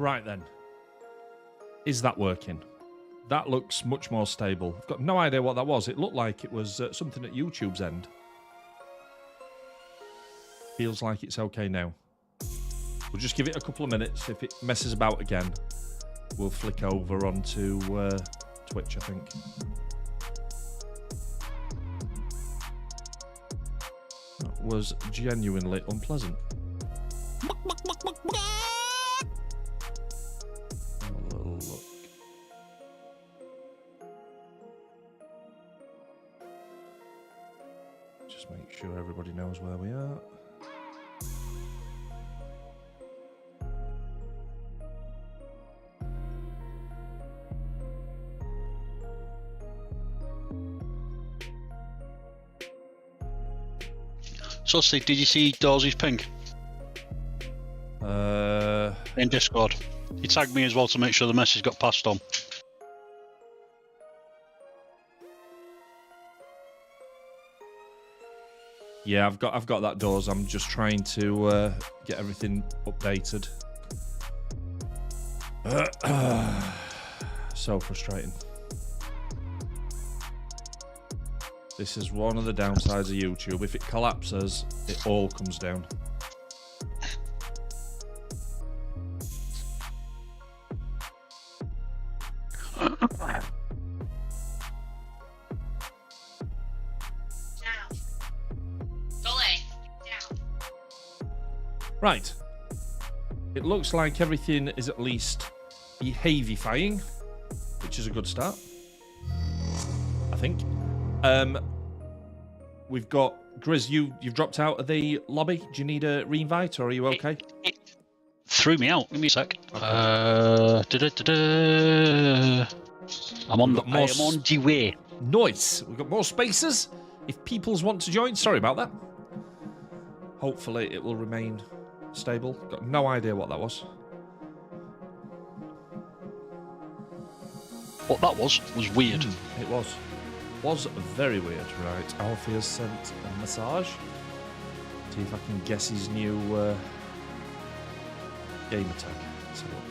Right then. Is that working? That looks much more stable. I've got no idea what that was. It looked like it was something at YouTube's end. Feels like it's okay now. We'll just give it a couple of minutes. If it messes about again, we'll flick over onto Twitch, I think. That was genuinely unpleasant. Have a little look. Just make sure everybody knows where we are. So, Steve, did you see Dawsey's ping? In Discord. He tagged me as well to make sure the message got passed on. Yeah, I've got that doors. I'm just trying to get everything updated. So frustrating. This is one of the downsides of YouTube. If it collapses, it all comes down. Right. It looks like everything is at least behavifying, which is a good start, I think. We've got Grizz. You've dropped out of the lobby. Do you need a reinvite, or are you okay? It threw me out. Give me a sec. Okay. I'm on the way. Nice. We've got more spaces. If peoples want to join, sorry about that. Hopefully, it will remain stable. Got no idea what that was. What that was weird. It was very weird. Right, Alfie has sent a massage. See if I can guess his new game attack. Let's have a look.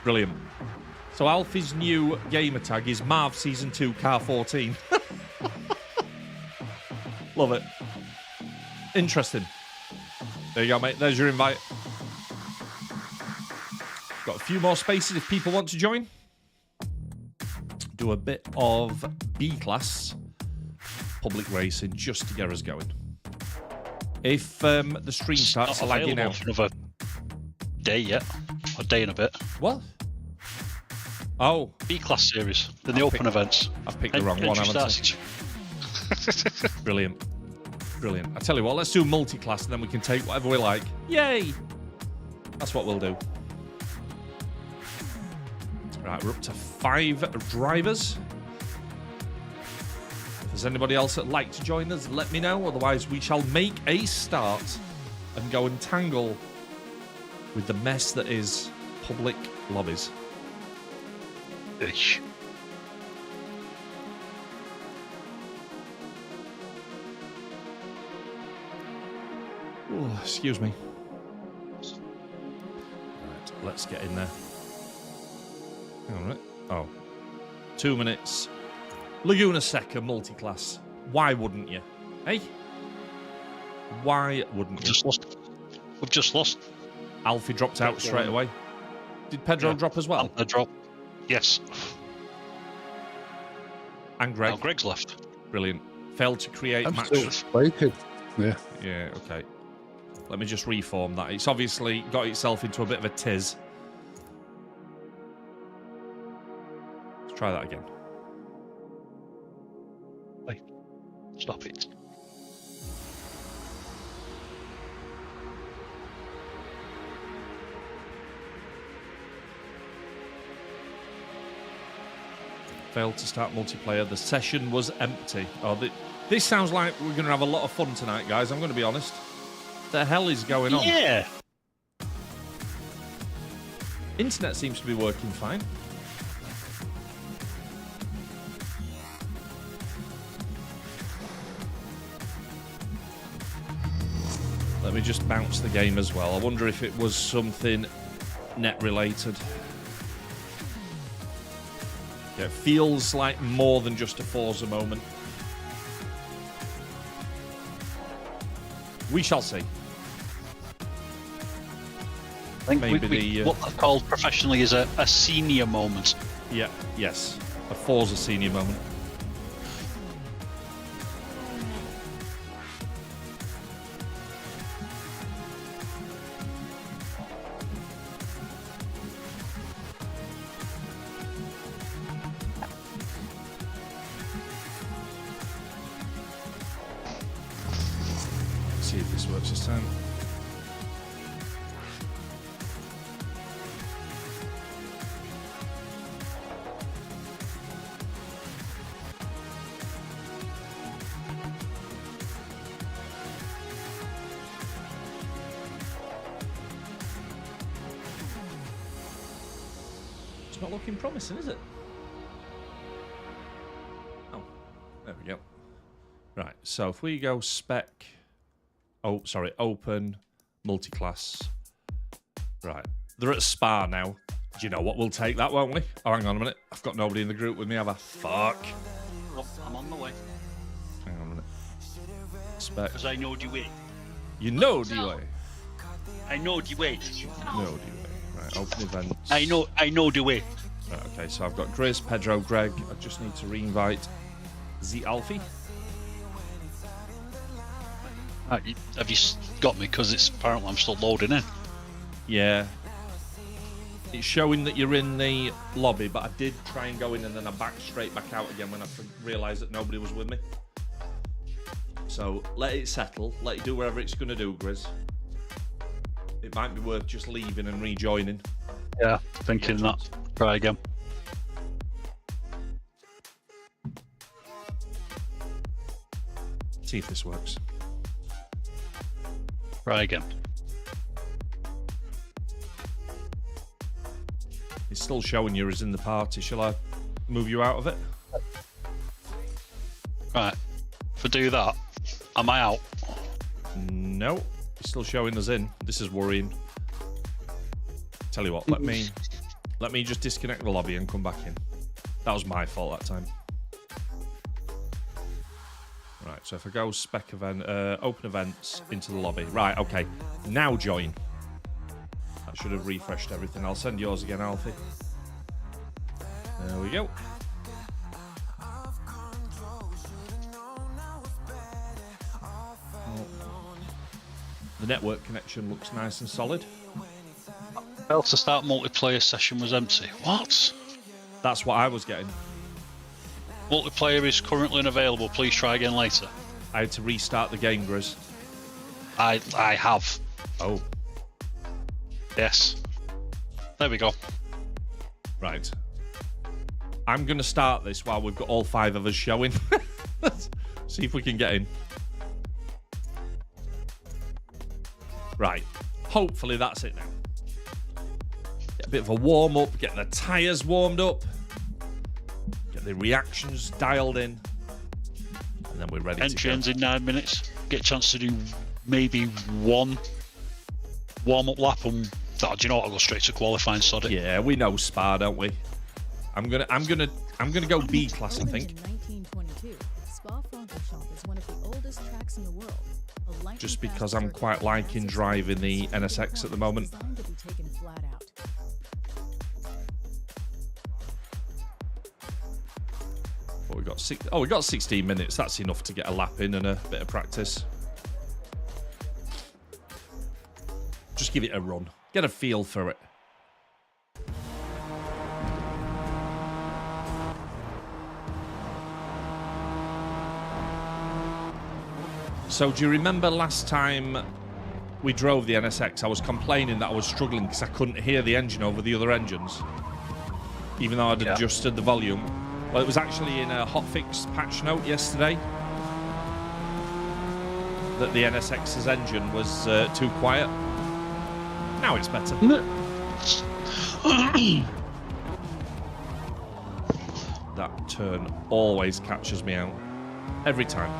Brilliant. So Alfie's new gamer tag is MARV Season 2 Car 14. Love it. Interesting. There you go, mate. There's your invite. Got a few more spaces if people want to join. Do a bit of B-class public racing just to get us going. If the stream starts lagging out... for another day yet. A day and a bit. What? Oh. B-class series. Then the open events. I've picked the wrong one, haven't I? Brilliant. Brilliant. I tell you what, let's do multi-class and then we can take whatever we like. Yay! That's what we'll do. Right, we're up to 5 drivers. If there's anybody else that'd like to join us, let me know. Otherwise, we shall make a start and go and tangle with the mess that is public lobbies. Ish. Oh, excuse me. Right, let's get in there. Hang on a minute. Oh. 2 minutes. Laguna Seca multi-class. Why wouldn't you? Hey? Why wouldn't you? We've just lost. Alfie dropped out straight away. Did Pedro drop as well? Pedro. Yes. And Greg. Now Greg's left. Brilliant. Failed to create I'm match. still spiking. Yeah. Yeah, okay. Let me just reform that. It's obviously got itself into a bit of a tiz. Let's try that again. Wait. Stop it. Failed to start multiplayer. The session was empty. Oh, this sounds like we're going to have a lot of fun tonight, guys. I'm going to be honest. What the hell is going on? Yeah. Internet seems to be working fine. Let me just bounce the game as well. I wonder if it was something net related. Yeah, it feels like more than just a Forza moment. We shall see. I think Maybe what they're called professionally is a senior moment. Yeah, yes. A Forza senior moment. See if this works this time. It's not looking promising, is it? Oh, there we go. Right, so if we go spec... Oh, sorry, open, multi-class. Right, they're at Spa now. Do you know what? We'll take that, won't we? Oh, hang on a minute. I've got nobody in the group with me, have I? Fuck. Oh, I'm on the way. Hang on a minute. Spec. Because I know the way. You know the way. I know the way. No, the way. Right, open events. I know the way. Right, okay, so I've got Grizz, Pedro, Greg. I just need to re-invite the Alfie. Have you got me? Because it's apparently I'm still loading in. Yeah. It's showing that you're in the lobby, but I did try and go in and then I backed straight back out again when I realised that nobody was with me. So let it settle. Let it do whatever it's going to do, Grizz. It might be worth just leaving and rejoining. Yeah, thinking that. Try again. See if this works. Try again. It's still showing you as in the party. Shall I move you out of it? Right. If I do that, am I out? No. It's still showing us in. This is worrying. Tell you what, let me just disconnect the lobby and come back in. That was my fault that time. Right, so if I go spec event, open events into the lobby. Right, okay. Now join. That should have refreshed everything. I'll send yours again, Alfie. There we go. The network connection looks nice and solid. Failed to start multiplayer session was empty. What? That's what I was getting. Multiplayer is currently unavailable. Please try again later. I had to restart the game, Grizz. I have. Oh. Yes. There we go. Right. I'm going to start this while we've got all 5 of us showing. See if we can get in. Right. Hopefully that's it now. Get a bit of a warm-up, get the tyres warmed up, get the reactions dialed in, and then we're ready Entry to ends go. in 9 minutes. Get a chance to do maybe one warm-up lap and... Oh, do you know what? I'll go straight to qualifying, sod it. Yeah, we know Spa, don't we? I'm gonna go B class, I think. In 1922, Spa-Francorchamps is one of the oldest tracks in the world. A lightning Just fast because I'm circuit quite liking driving the NSX at the moment. designed to be taken flat out. But we got 16 minutes. That's enough to get a lap in and a bit of practice. Just give it a run. Get a feel for it. So do you remember last time we drove the NSX, I was complaining that I was struggling because I couldn't hear the engine over the other engines, even though I'd adjusted the volume. Well, it was actually in a hotfix patch note yesterday that the NSX's engine was too quiet. Now it's better. That turn always catches me out. Every time.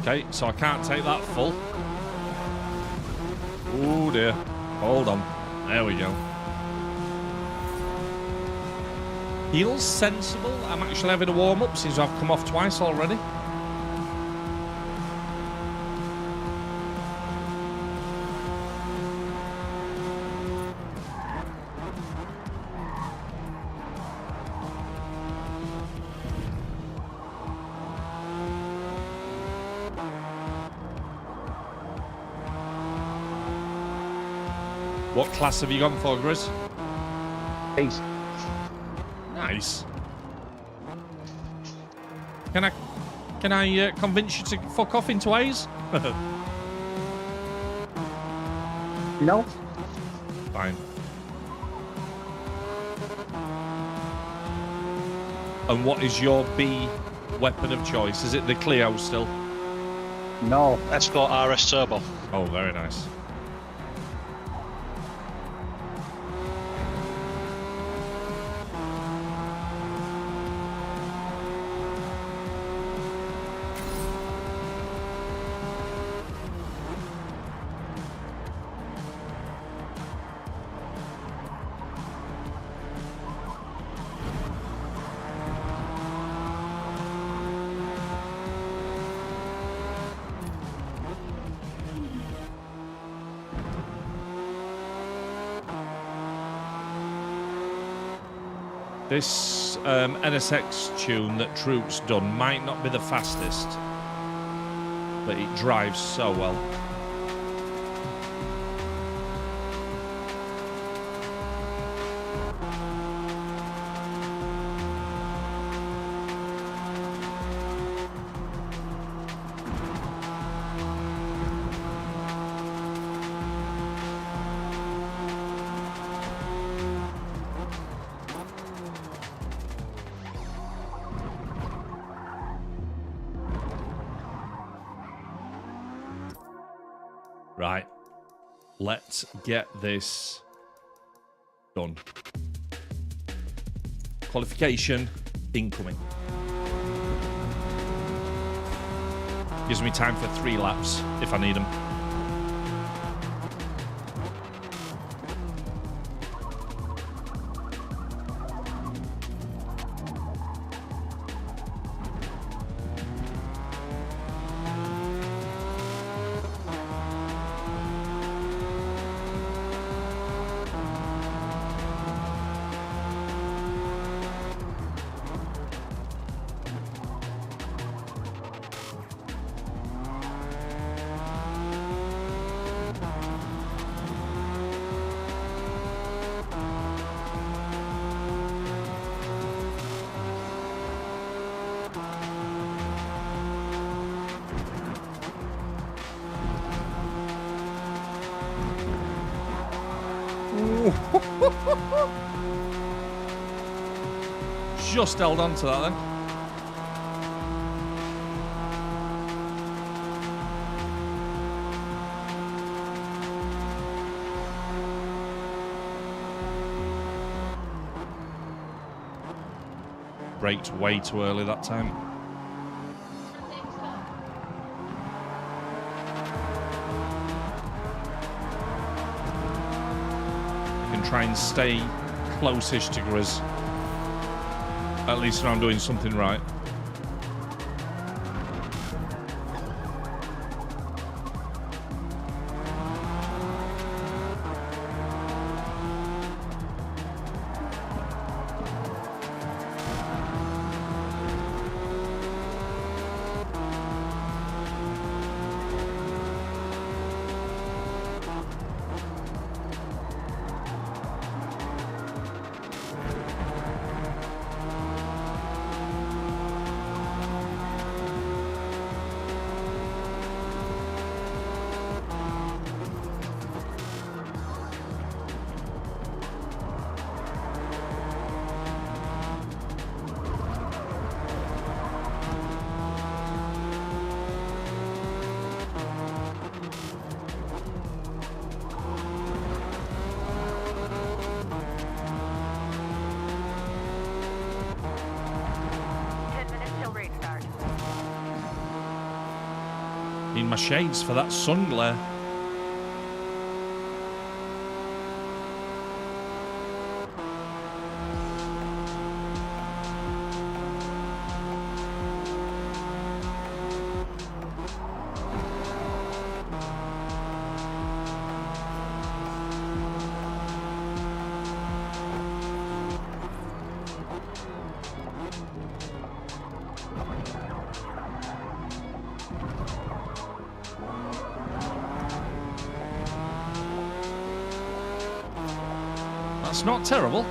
Okay, so I can't take that full. Oh dear. Hold on. There we go. Feels sensible. I'm actually having a warm-up since I've come off twice already. What class have you gone for, Grizz? Ace. Nice. Can I convince you to fuck off into A's? No. Fine. And what is your B weapon of choice? Is it the Clio still? No. Escort RS Turbo. Oh, very nice. This NSX tune that Troop's done might not be the fastest, but it drives so well. Right, let's get this done. Qualification incoming. Gives me time for 3 laps if I need them. Just held on to that then. Braked way too early that time. I can try and stay close-ish to Grizz. At least when I'm doing something right. Need my shades for that sun glare. That's not terrible.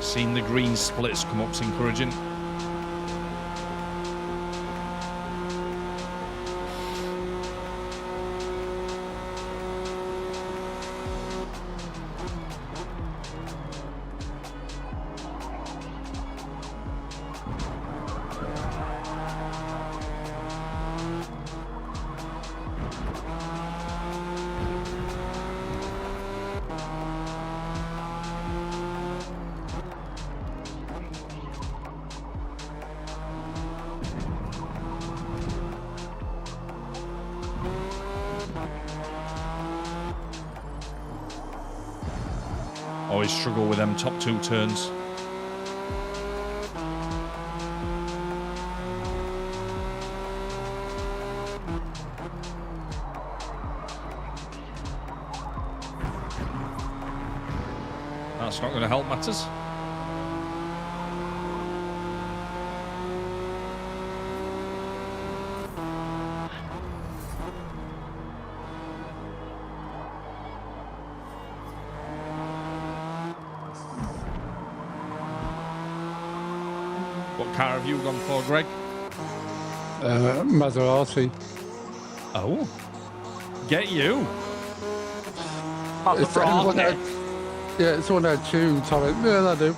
Seeing the green splits come up's encouraging. Always struggle with them top two turns. That's not going to help matters. What car have you gone for, Greg? Maserati. Oh. Get you. It's one that, yeah, it's one that tunes. Yeah, I do.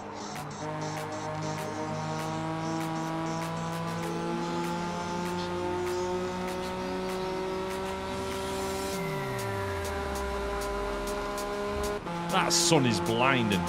That sun is blinding.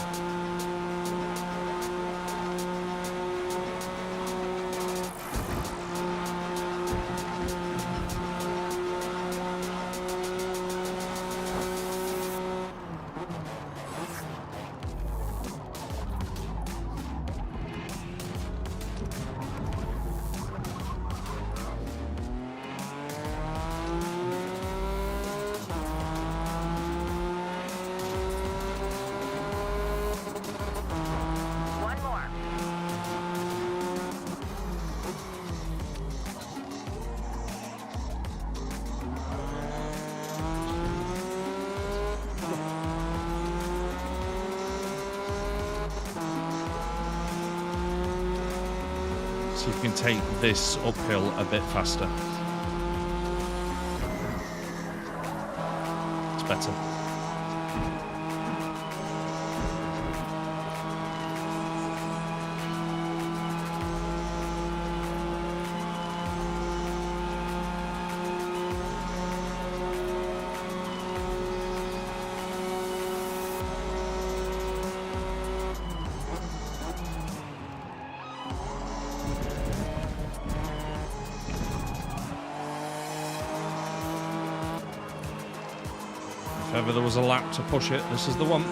So you can take this uphill a bit faster. It's better. If ever there was a lap to push it, this is the one.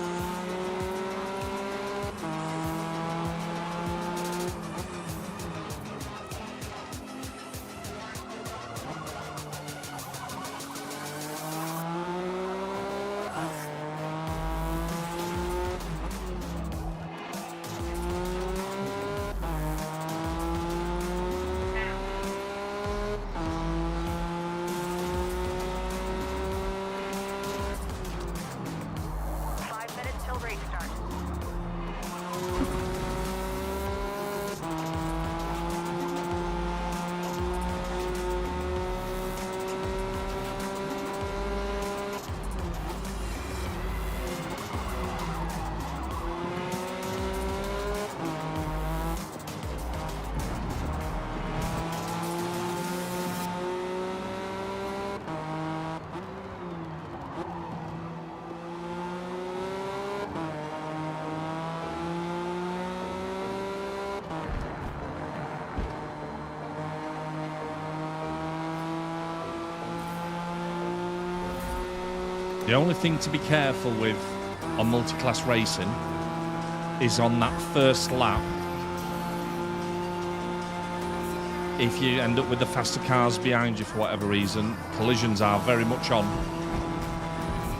The only thing to be careful with on multi-class racing is on that first lap. If you end up with the faster cars behind you for whatever reason, collisions are very much on.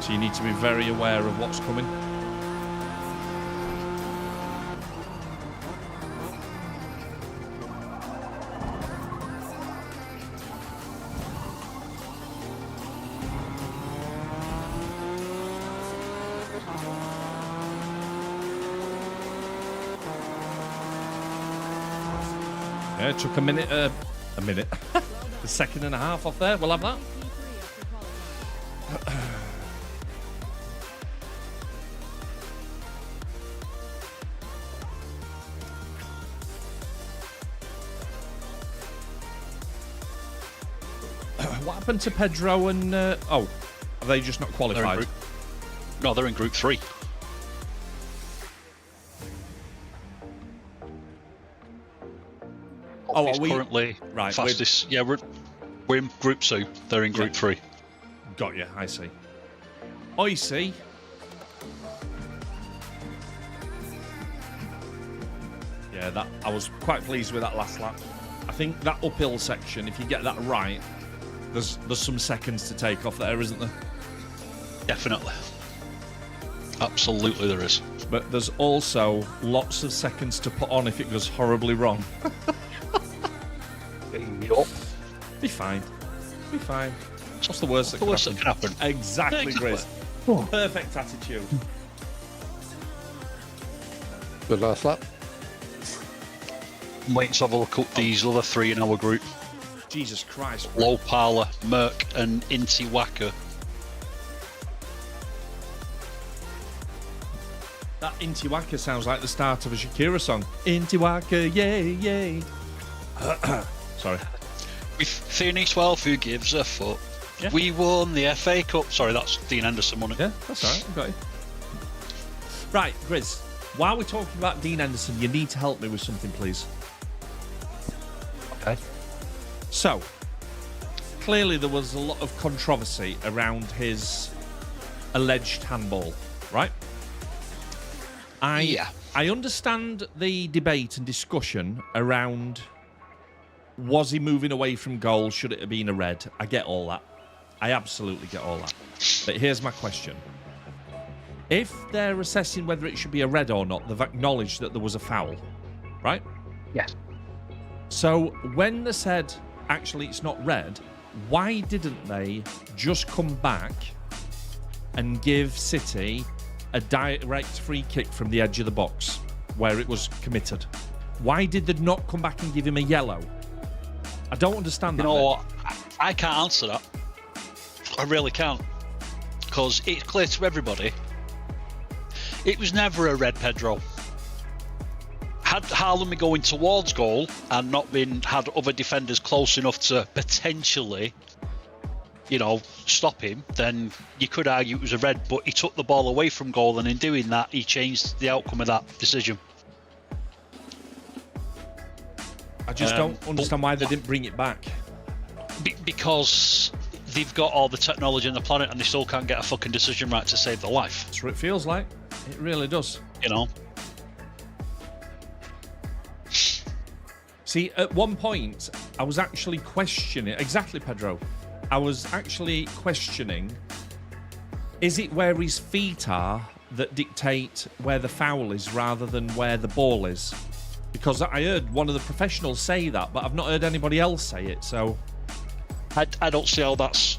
So you need to be very aware of what's coming. Yeah, it took a minute, a second and a half off there. We'll have that. What happened to Pedro and... are they just not qualified? They're in Group 3. Oh, He's are we currently right? fastest. Yeah, we're in Group 2. They're in Group 3. Got you. I see. I see. Yeah, that I was quite pleased with that last lap. I think that uphill section, if you get that right, there's some seconds to take off there, isn't there? Definitely. Absolutely, there is. But there's also lots of seconds to put on if it goes horribly wrong. Yup. Be fine. Be fine. What's the worst that can happen? Exactly, Grizz. Oh. Perfect attitude. The last lap. I'm waiting to have a look at these other 3 in our group. Jesus Christ. Low Parler, Merc, and Inti Wacker. That Intiwaka sounds like the start of a Shakira song. Intiwaka, yay, yay. Sorry. With Finney 12, who gives a fuck? Yeah. We won the FA Cup. Sorry, that's Dean Henderson, wasn't it? Yeah, that's all right. I've got you. Right, Grizz. While we're talking about Dean Henderson, you need to help me with something, please. Okay. So, clearly there was a lot of controversy around his alleged handball, right? I understand the debate and discussion around was he moving away from goal, should it have been a red? I get all that. I absolutely get all that. But here's my question. If they're assessing whether it should be a red or not, they've acknowledged that there was a foul, right? Yes. So when they said, actually, it's not red, why didn't they just come back and give City a direct free kick from the edge of the box where it was committed? Why did they not come back and give him a yellow? I don't understand that. You know what? I can't answer that. I really can't. Because it's clear to everybody, it was never a red, Pedro. Had Haaland been going towards goal and not had other defenders close enough to potentially, stop him, then you could argue it was a red, but he took the ball away from goal, and in doing that, he changed the outcome of that decision. I just don't understand why they didn't bring it back. Because they've got all the technology on the planet and they still can't get a fucking decision right to save their life. That's what it feels like. It really does. See, at one point, I was actually questioning... Exactly, Pedro. I was actually questioning, is it where his feet are that dictate where the foul is rather than where the ball is? Because I heard one of the professionals say that, but I've not heard anybody else say it, so... I don't see how that's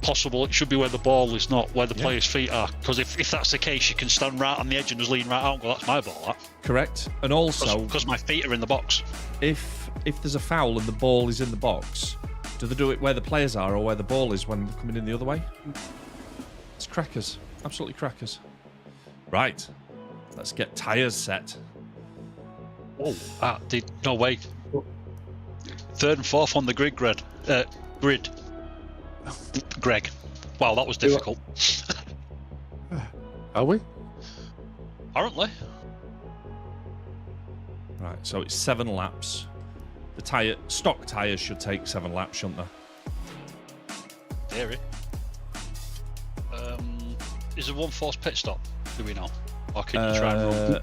possible. It should be where the ball is, not where the player's feet are. Because if that's the case, you can stand right on the edge and just lean right out and go, that's my ball, that. Correct. And also... Because my feet are in the box. If there's a foul and the ball is in the box, do they do it where the players are or where the ball is when they're coming in the other way? It's crackers. Absolutely crackers. Right. Let's get tyres set. Oh, no way. 3rd and 4th on the grid, Greg. Greg. Wow, that was difficult. Are we? Apparently. Right, so it's 7 laps. The stock tyres should take 7 laps, shouldn't they? Theory. there one forced pit stop? Do we know? Or can you try and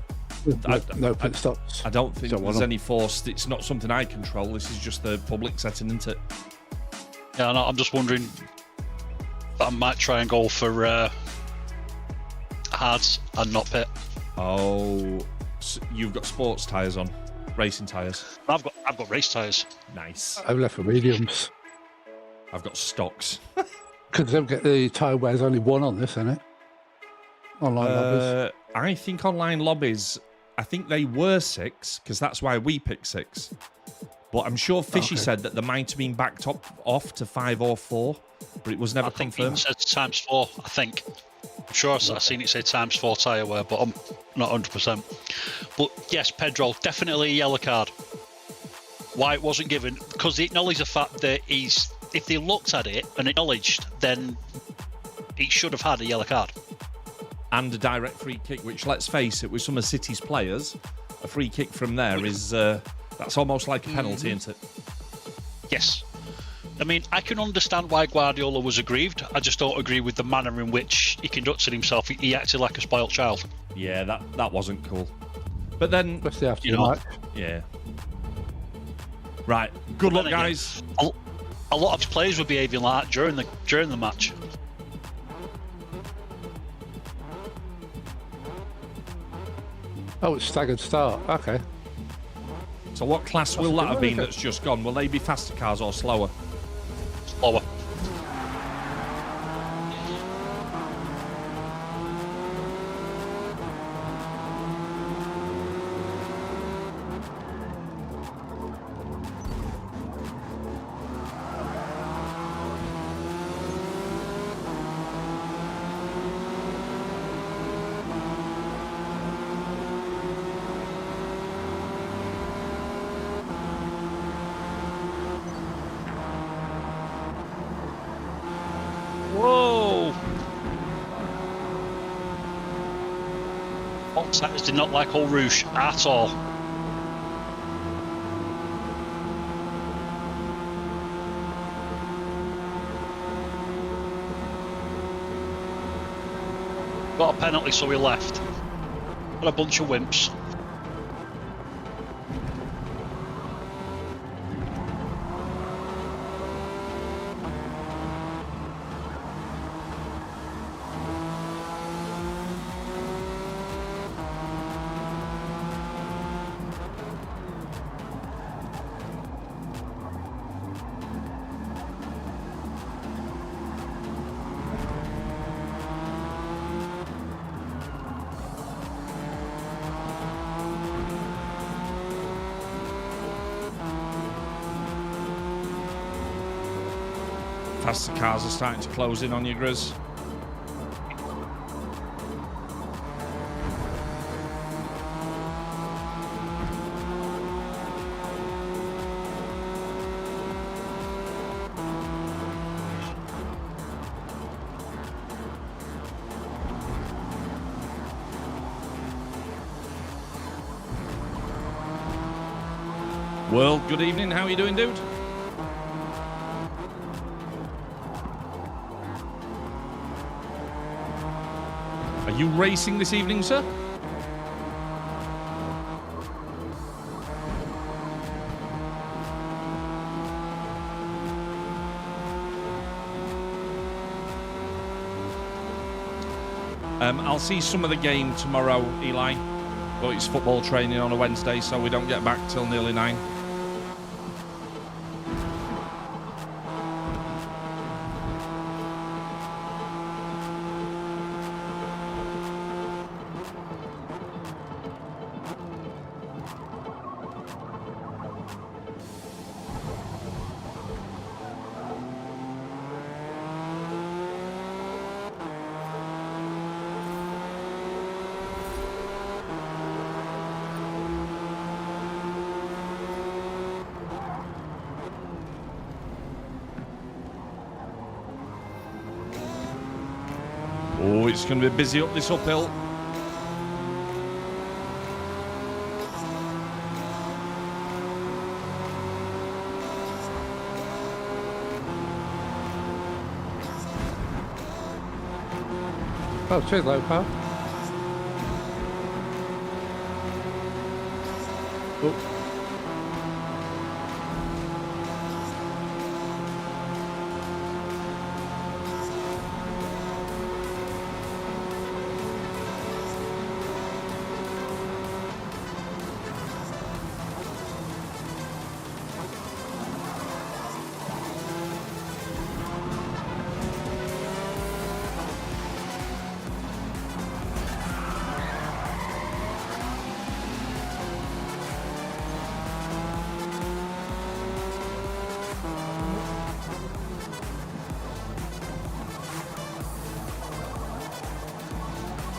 run? No pit stops. I don't think Don't want there's them. any forced. It's not something I control. This is just the public setting, isn't it? Yeah, no, I'm just wondering. I might try and go for hards and not pit. Oh, so you've got sports tyres on, racing tyres. I've got race tyres. Nice. I've left for mediums. I've got stocks. Because they'll get the tyre wears only one on this, isn't it? Online lobbies. I think online lobbies, I think they were 6, because that's why we picked 6. But I'm sure Fishy said that there might have been backed off to 5 or 4, but it was never I think confirmed. it said ×4, I think. I'm sure I've seen it say ×4 tyre wear, but I'm not 100%. But yes, Pedro, definitely a yellow card. Why it wasn't given? Because they acknowledge the fact that if they looked at it and acknowledged, then it should have had a yellow card. And a direct free kick, which, let's face it, with some of City's players, a free kick from there is, that's almost like a penalty, isn't it? Yes. I mean, I can understand why Guardiola was aggrieved. I just don't agree with the manner in which he conducted himself. He acted like a spoilt child. Yeah, that wasn't cool. But then, Especially after you the know, match. yeah. Right, good luck, Then again, guys. A lot of players were behaving like that during the match. Oh, it's staggered start. Okay. So what class will that have been that's just gone? Will they be faster cars or slower? Slower. Whoa! Outsiders did not like Eau Rouge at all. Got a penalty, so we left. Got a bunch of wimps. Faster cars are starting to close in on you, Grizz. World, good evening. How are you doing, dude? Are you racing this evening, sir? I'll see some of the game tomorrow, Eli. But it's football training on a Wednesday, so we don't get back till nearly 9. Oh, it's going to be busy up this uphill. Oh, cheers, low pal. Oh.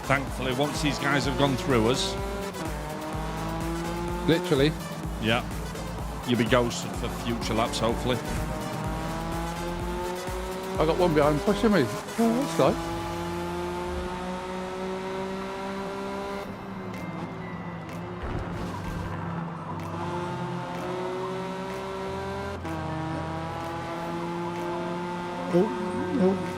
Thankfully, once these guys have gone through us, Literally. yeah, you'll be ghosted for future laps, hopefully. I got one behind pushing me. Oh, that's nice. Oh, oh.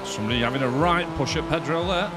Somebody having a right push at Pedro there.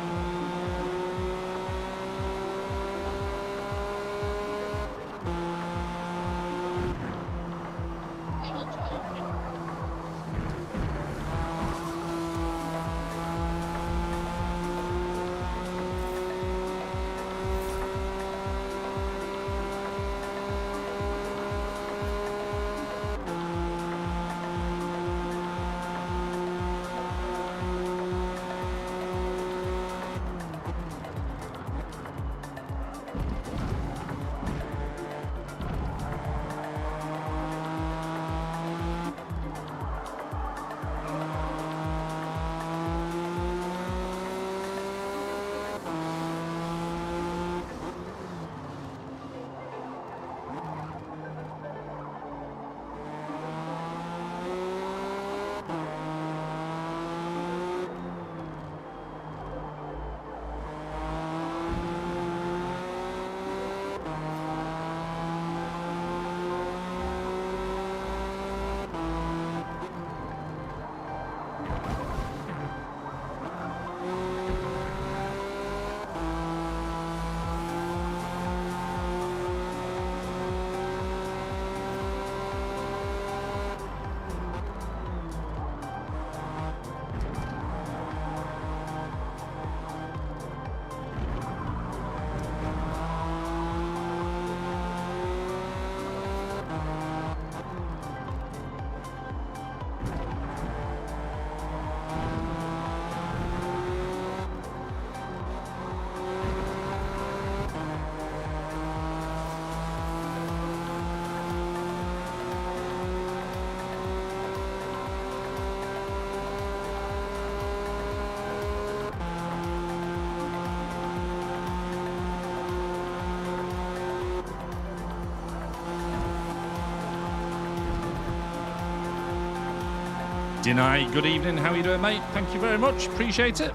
Deny, good evening. How are you doing, mate? Thank you very much. Appreciate it.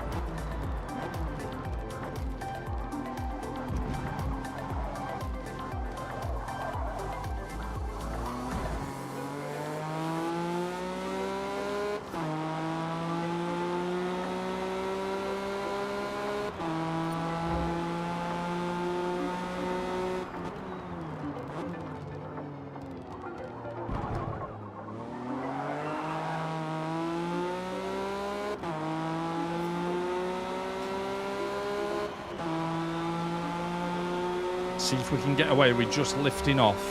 See if we can get away with just lifting off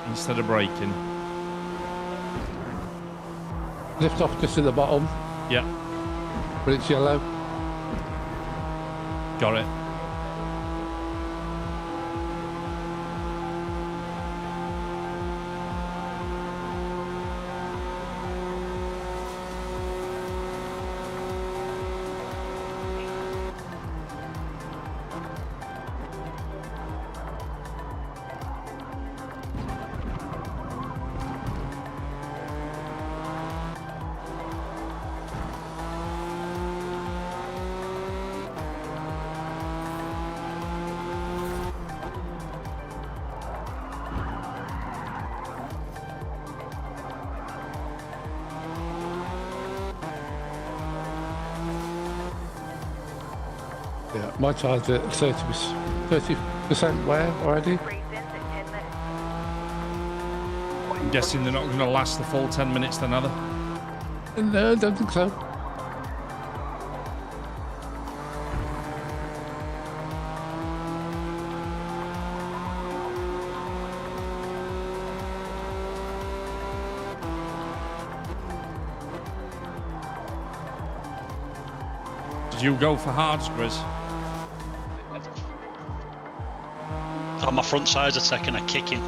instead of braking. Lift off just at the bottom, Yeah, but it's yellow. got it. Yeah, my tire's at 30% wear already. I'm guessing they're not going to last the full 10 minutes then, are they? No, I don't think so. Did you go for hards, Grizz? Oh, my front sides are taking a kicking.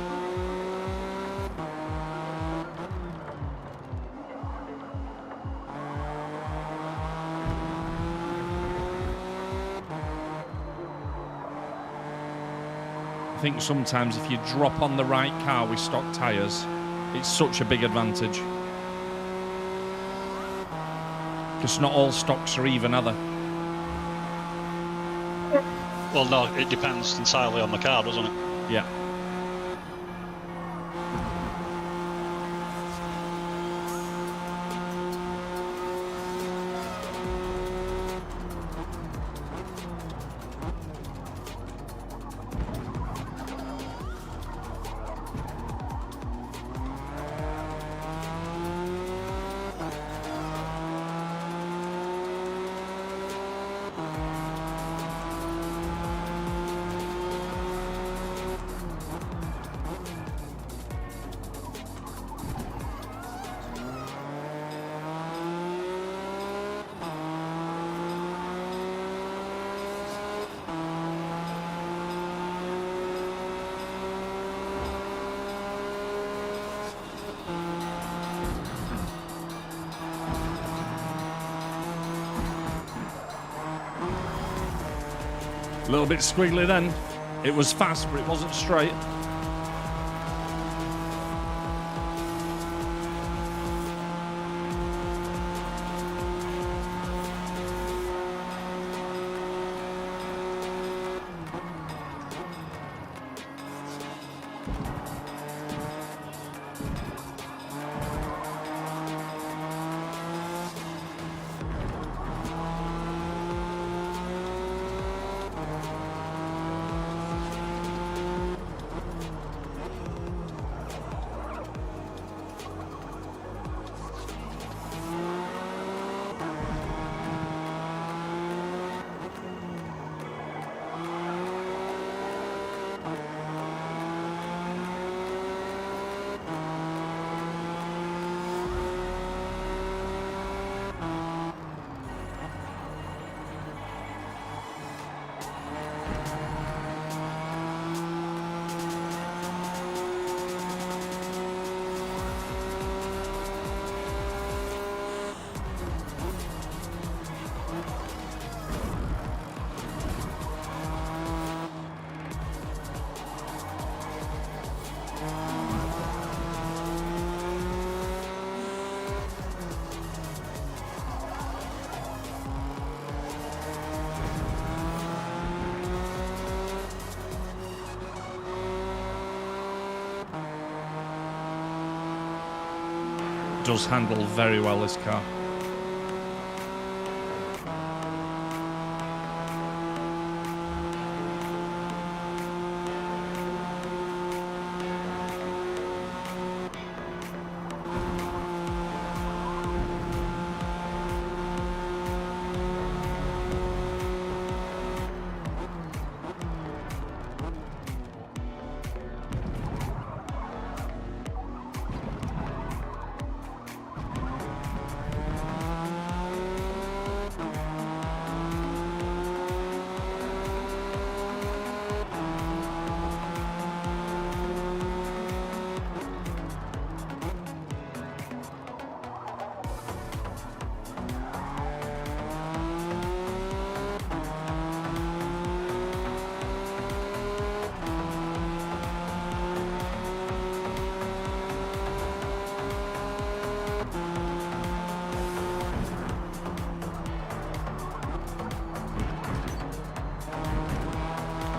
I think sometimes if you drop on the right car with stock tyres, it's such a big advantage. Because not all stocks are even, are they? Well, no, it depends entirely on the car, doesn't it? Yeah. A little bit squiggly then. It was fast, but it wasn't straight. Does handle very well, this car.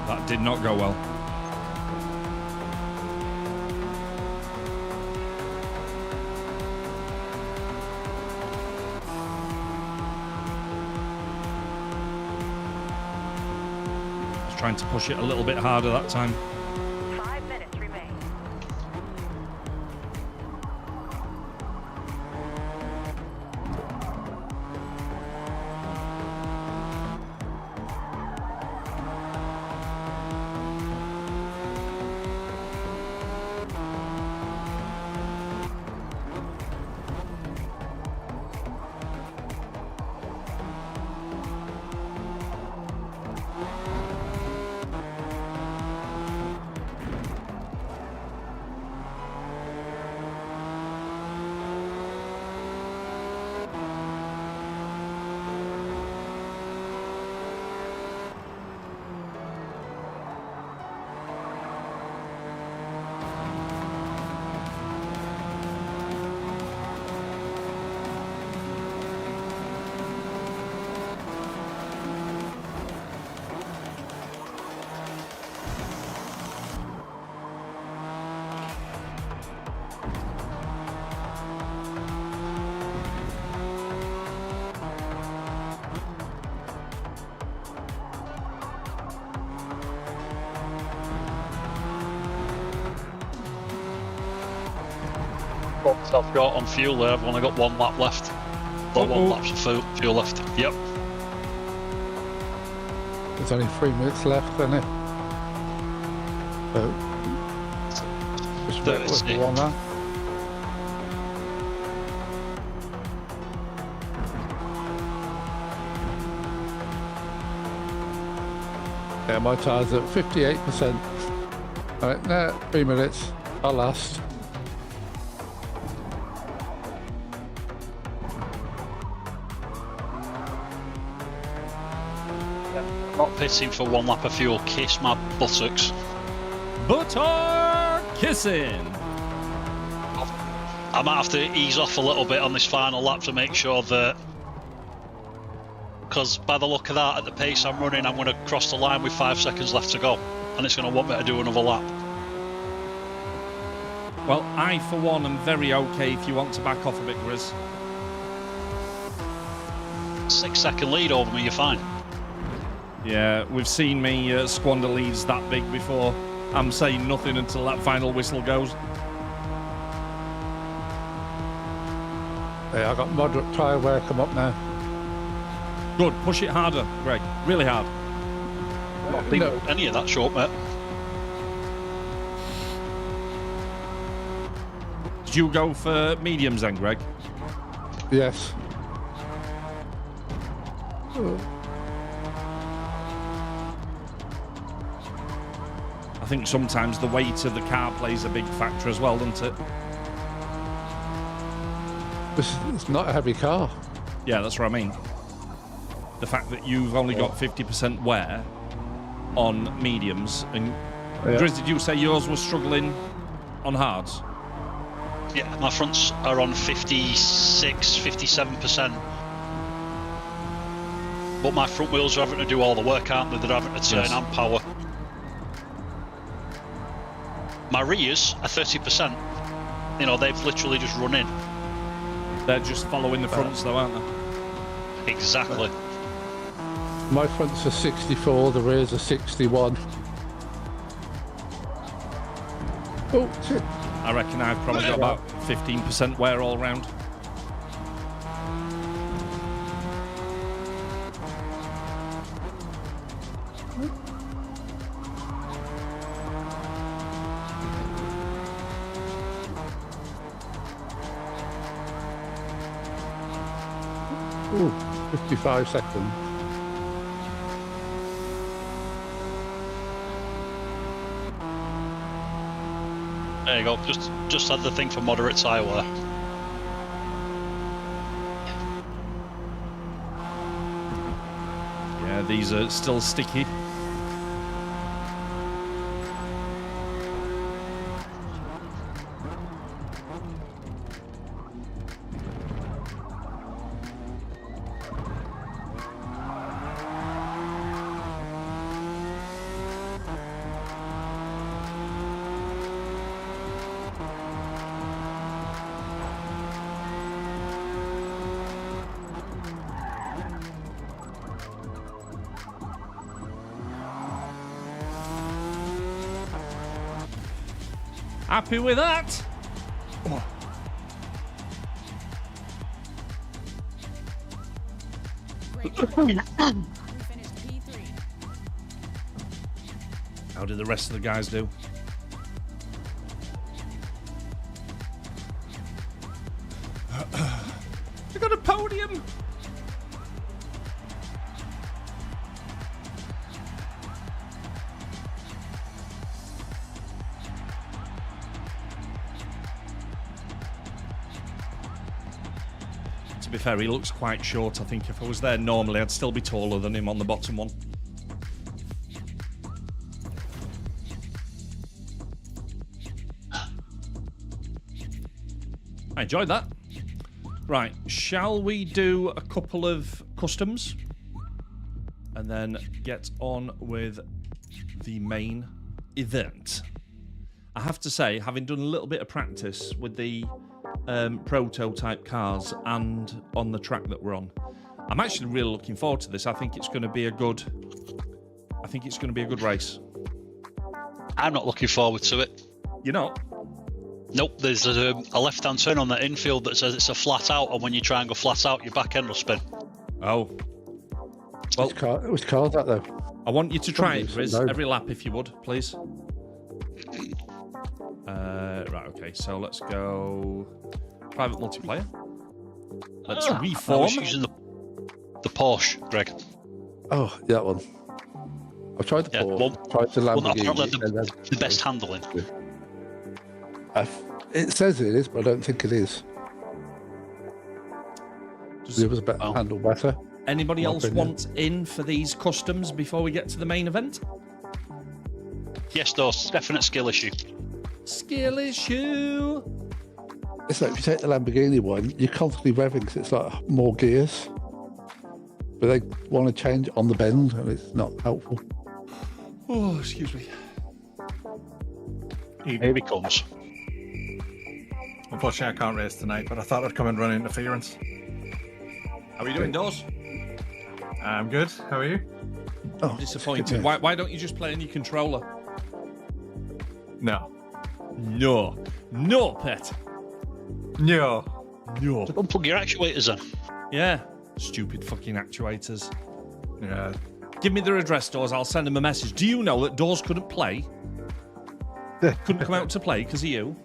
That did not go well. I was trying to push it a little bit harder that time. 5 minutes remain. I've got on fuel there. I've only got 1 lap left. Got 1 lap of fuel left. Yep. There's only 3 minutes left, isn't it? So, just wait with the one there. Yeah, my tire's at 58%. All right, now 3 minutes. Our last. Not pitting for 1 lap of fuel. Kiss my buttocks. Butter kissing. I might have to ease off a little bit on this final lap to make sure that, because by the look of that, at the pace I'm running, I'm going to cross the line with 5 seconds left to go, and it's going to want me to do another lap. Well, I, for one, am very okay if you want to back off a bit, Grizz. 6-second lead over me, you're fine. Yeah, we've seen me squander leads that big before. I'm saying nothing until that final whistle goes. Yeah, I got moderate tyre wear come up now. Good, push it harder, Greg. Really hard. Not think any of that short, mate. Did you go for mediums then, Greg? Yes. I think sometimes the weight of the car plays a big factor as well, doesn't it? It's not a heavy car. Yeah, that's what I mean. The fact that you've only got 50% wear on mediums. And Grizz, did you say yours was struggling on hards? Yeah, my fronts are on 56, 57%. But my front wheels are having to do all the work, aren't they? They're having to turn and power. My rears are 30%. You know, they've literally just run in. They're just following the fronts though, aren't they? Exactly. My fronts are 64, the rears are 61. Oh, shit. I reckon I've probably got about 15% wear all round. Ooh, 55 seconds. There you go. Just had the thing for moderate tyre wear. Yeah, these are still sticky. Happy with that? Great work. We finished P3. How did the rest of the guys do? I got a podium. To be fair, he looks quite short. I think if I was there normally, I'd still be taller than him on the bottom one. I enjoyed that. Right, shall we do a couple of customs and then get on with the main event? I have to say, having done a little bit of practice with the prototype cars and on the track that we're on, I'm actually really looking forward to this. I think it's going to be a good race. I'm not looking forward to it. You're not? Nope, there's a left-hand turn on the infield that says it's a flat out, and when you try and go flat out, your back end will spin. Oh. Well, Which car is that though? I want you to try it, Grizz, No. every lap if you would, please. Right, okay, so let's go private multiplayer. Let's I was reform. using the Porsche, Greg. Oh, yeah, that one. I've tried the Yeah, Porsche, tried the Well, Lamborghini. apparently and then- the best handling. It says it is, but I don't think it is. It was a better Oh. handle better. Anybody My else opinion. want in for these customs before we get to the main event? Yes, those definite skill issue. Skill issue. It's like if you take the Lamborghini one, you're constantly revving because it's like more gears. But they want to change on the bend, and it's not helpful. Oh, excuse me. Here he comes. Unfortunately, I can't race tonight, but I thought I'd come and run interference. How are you doing, Dawes? I'm good. How are you? Oh, Disappointed. Why don't you just play on your controller? No. No, pet. No. No. Unplug your actuators in. Yeah. Stupid fucking actuators. Yeah. Give me their address, Dawes. I'll send them a message. Do you know that Dawes couldn't play? Couldn't come out to play because of you?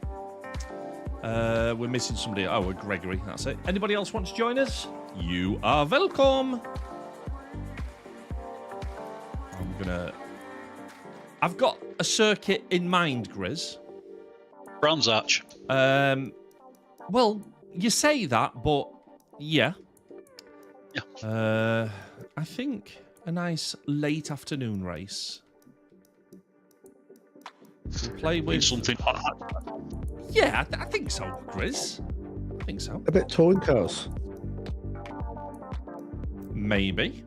We're missing somebody. Oh, we're Gregory. That's it. Anybody else want to join us? You are welcome. I've got a circuit in mind, Grizz. Brands Arch. Well, you say that, but yeah. Yeah. I think a nice late afternoon race. We'll play With with something hot. Yeah, I think so, Grizz. I think so. A bit touring cars. Maybe.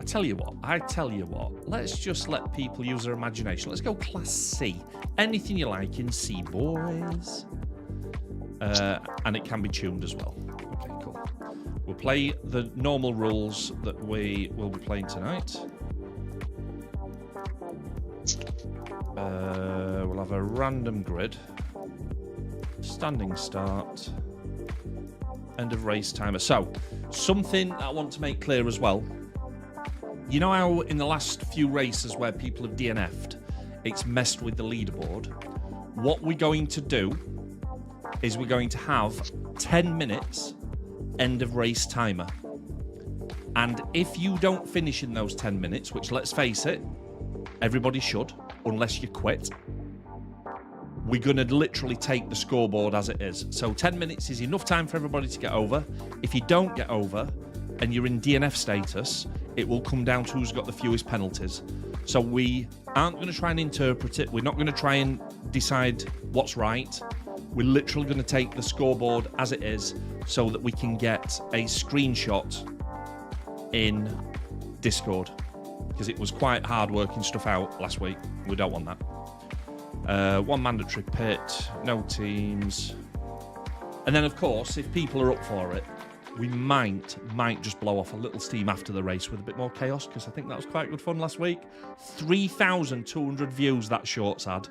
I tell you what. Let's just let people use their imagination. Let's go Class C. Anything you like in C, boys. And it can be tuned as well. Okay, cool. We'll play the normal rules that we will be playing tonight. We'll have a random grid. Standing start. End of race timer. So, something I want to make clear as well. You know how in the last few races where people have DNF'd, it's messed with the leaderboard? What we're going to do is we're going to have 10 minutes end of race timer. And if you don't finish in those 10 minutes, which let's face it, everybody should, unless you quit, we're going to literally take the scoreboard as it is. So 10 minutes is enough time for everybody to get over. If you don't get over and you're in DNF status, it will come down to who's got the fewest penalties. So we aren't going to try and interpret it. We're not going to try and decide what's right. We're literally going to take the scoreboard as it is so that we can get a screenshot in Discord, because it was quite hard working stuff out last week. We don't want that. One mandatory pit, no teams. And then, of course, if people are up for it, we might just blow off a little steam after the race with a bit more chaos, because I think that was quite good fun last week. 3,200 views that shorts had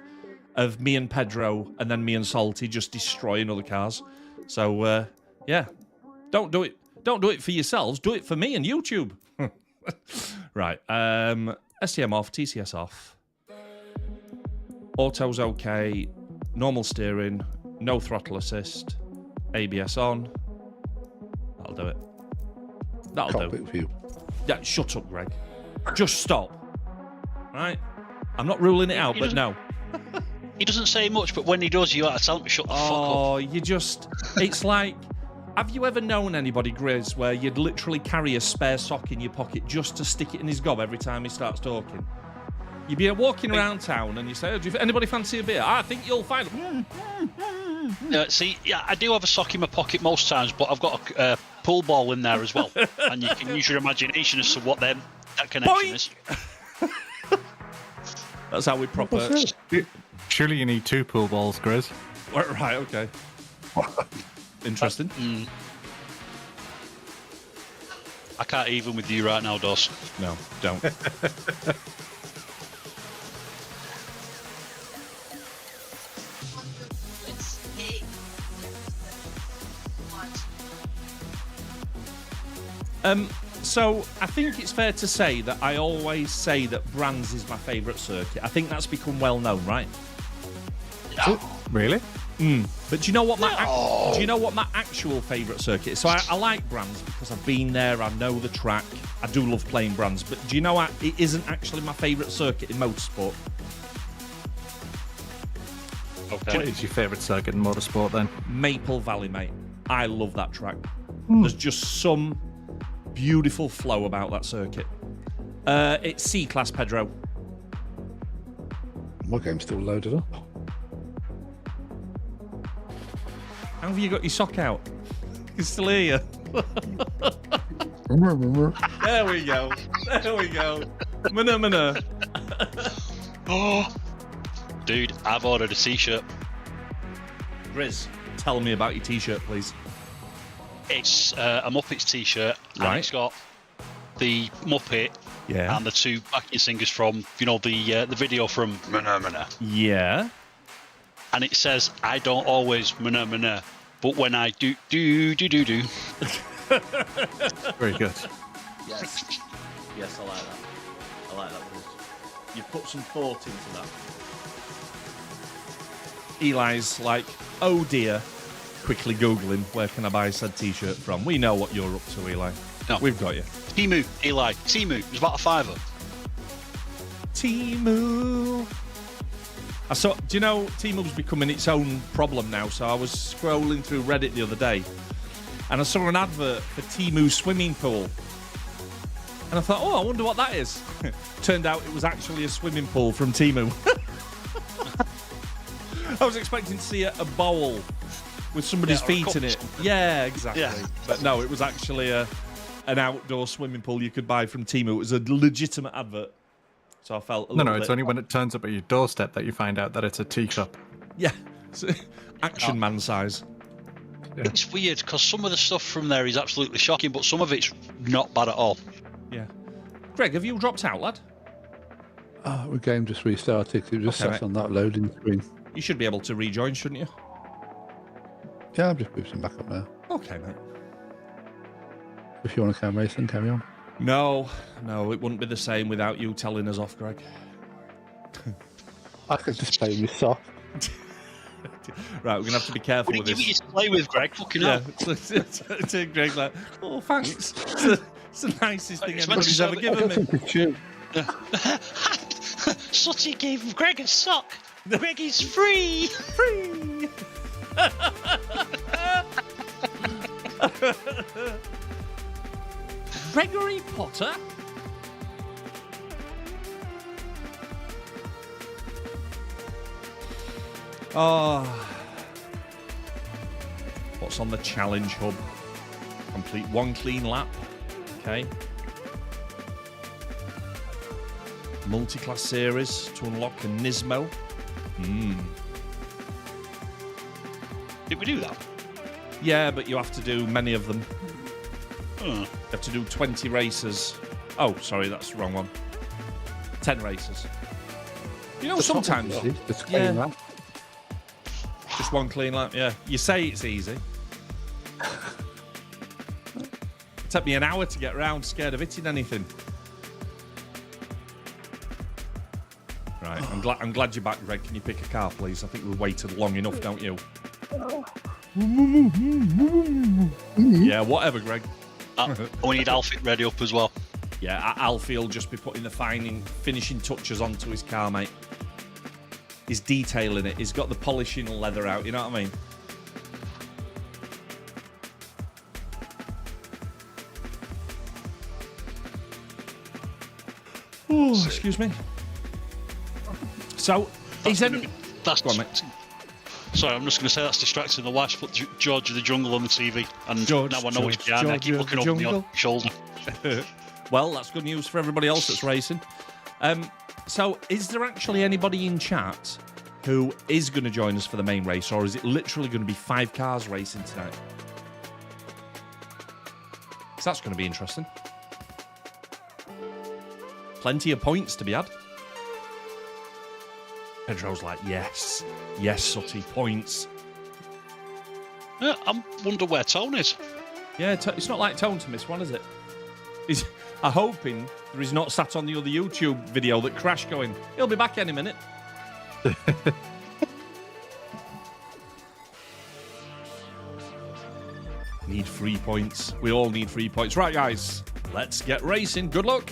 of me and Pedro and then me and Salty just destroying other cars. So, yeah, don't do it for yourselves. Do it for me and YouTube. Right. STM off, TCS off. Auto's okay. Normal steering. No throttle assist. ABS on. That'll do it. That'll Cockpit do. view. Yeah, shut up, Greg. Just stop. Right? I'm not ruling it out, but no. He doesn't say much, but when he does, you have to tell him to shut the fuck up. Oh, you just... It's like... Have you ever known anybody, Grizz, where you'd literally carry a spare sock in your pocket just to stick it in his gob every time he starts talking? You'd be walking around town and you say, oh, do anybody fancy a beer? I think you'll find it. See, yeah, I do have a sock in my pocket most times, but I've got a pool ball in there as well. And you can use your imagination as to what that connection is. That's how we proper... Surely you need 2 pool balls, Grizz. Right, okay. Interesting. I can't even with you right now, Dos. No, don't. So I think it's fair to say that I always say that Brands is my favourite circuit. I think that's become well known, right? No. Really? But do you know what my actual favourite circuit is? So I like Brands because I've been there, I know the track, I do love playing Brands. But do you know what? It isn't actually my favourite circuit in motorsport. Okay. What is your favourite circuit in motorsport then? Maple Valley, mate. I love that track. There's just some beautiful flow about that circuit. It's C-Class, Pedro. My game's still loaded up. How have you got your sock out? I can still hear you. There we go. There we go. Mana. Oh, dude, I've ordered a t-shirt. Grizz, tell me about your t-shirt, please. It's a Muppets t-shirt, and Right. it's got the Muppet Yeah. and the 2 backing singers from, the video from Mana. Yeah. And it says, I don't always mana, but when I do. Very good. Yes. Yes, I like that. I like that, Grizz. You've put some thought into that. Eli's like, oh dear. Quickly Googling, where can I buy said t-shirt from? We know what you're up to, Eli. No. We've got you. Timu, Eli. Timu. It was about a £5. Timu. Do you know, Timu's becoming its own problem now. So I was scrolling through Reddit the other day and I saw an advert for Timu's swimming pool. And I thought, oh, I wonder what that is. Turned out it was actually a swimming pool from Timu. I was expecting to see a bowl with somebody's or a feet cup in or it. something. Yeah, exactly. Yeah. But no, it was actually an outdoor swimming pool you could buy from Timu. It was a legitimate advert. So I felt a No, little it's bit... only when it turns up at your doorstep that you find out that it's a teacup. Yeah. It's Action Man size. Yeah. It's weird, because some of the stuff from there is absolutely shocking, but some of it's not bad at all. Yeah. Greg, have you dropped out, lad? The game just restarted. It just Okay, sat mate. on that loading screen. You should be able to rejoin, shouldn't you? Yeah, I'm just boosting back up now. Okay, mate. If you want to carry racing, carry on. No, it wouldn't be the same without you telling us off, Greg. I could just play with sock. Right, we're going to have to be careful We with didn't give this. you to play with, Greg. Fucking Yeah, hell. to Greg's like, oh, thanks. It's the nicest thing It's meant anybody's to ever serve- given me. Something to chew. Sutty gave Greg a sock. Greg is free. Free! Gregory Potter? Oh. What's on the challenge hub? Complete one clean lap. Okay. Multi-class series to unlock a Nismo. Did we do that? Yeah, but you have to do many of them. Oh. You have to do 20 races. Oh, sorry, that's the wrong one. 10 races. You know, sometimes Just clean Yeah. that. just one clean lap. Yeah, you say it's easy. It took me an hour to get round, scared of hitting anything. Right, I'm glad you're back, Greg. Can you pick a car, please? I think we've waited long enough, don't you? Yeah, whatever, Greg. We need Alfie ready up as well. Yeah, Alfie will just be putting the finishing touches onto his car, mate. He's detailing it. He's got the polishing leather out, you know what I mean? Oh, excuse me. So, he's in... That's Go on, mate. Sorry, I'm just going to say that's distracting. The wife's put George of the Jungle on the TV, and George, now I know George, it's behind me. I George keep of looking the over Jungle. your shoulder. Well, that's good news for everybody else that's racing. So, is there actually anybody in chat who is going to join us for the main race, or is it literally going to be 5 cars racing tonight? So that's going to be interesting. Plenty of points to be had. Pedro's like, yes, Sutty, points. Yeah, I wonder where Tone is. Yeah, it's not like Tone to miss one, is it? I'm hoping that he's not sat on the other YouTube video that crashed going, he'll be back any minute. Need 3 points. We all need 3 points. Right, guys, let's get racing. Good luck.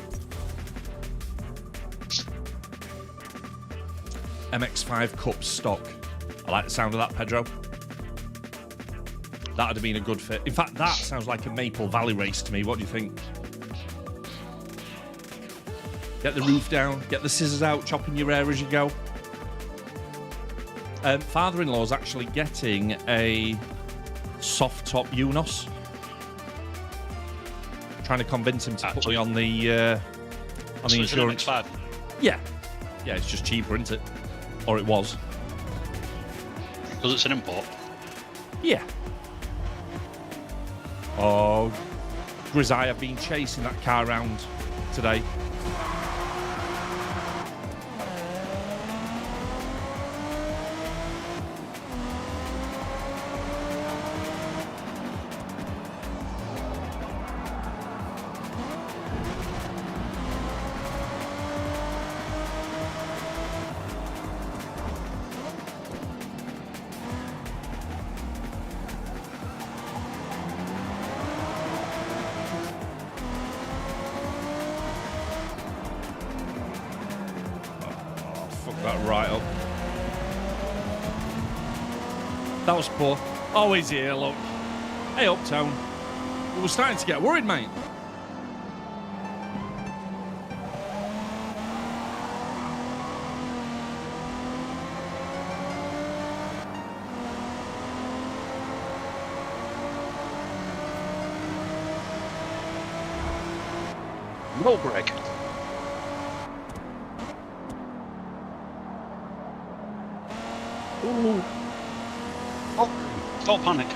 MX5 Cup stock. I like the sound of that, Pedro. That'd have been a good fit. In fact, that sounds like a Maple Valley race to me. What do you think? Get the roof down, get the scissors out, chopping your hair as you go. Father-in-law's actually getting a soft top Unos. Trying to convince him to put me on the So it's an insurance. MX-5. Yeah, it's just cheaper, isn't it? Or it was. Because it's an import. Yeah. Oh, Grizzly, I've been chasing that car around today. That right up. That was poor. Oh, he's here, look. Hey, Uptown. We were starting to get worried, mate. No, Greg. Ooh. Oh, don't panic.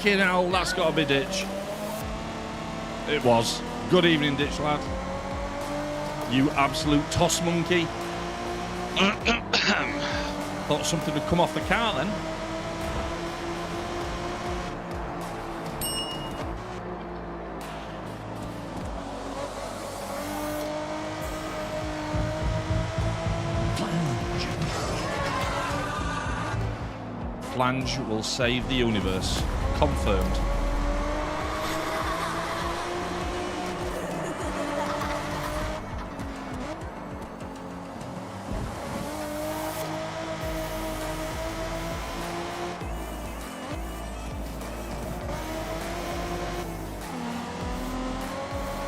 Fucking hell, that's got to be ditch. It was. Good evening, ditch lad. You absolute toss monkey. Thought something had come off the car then. Flange will save the universe. Confirmed.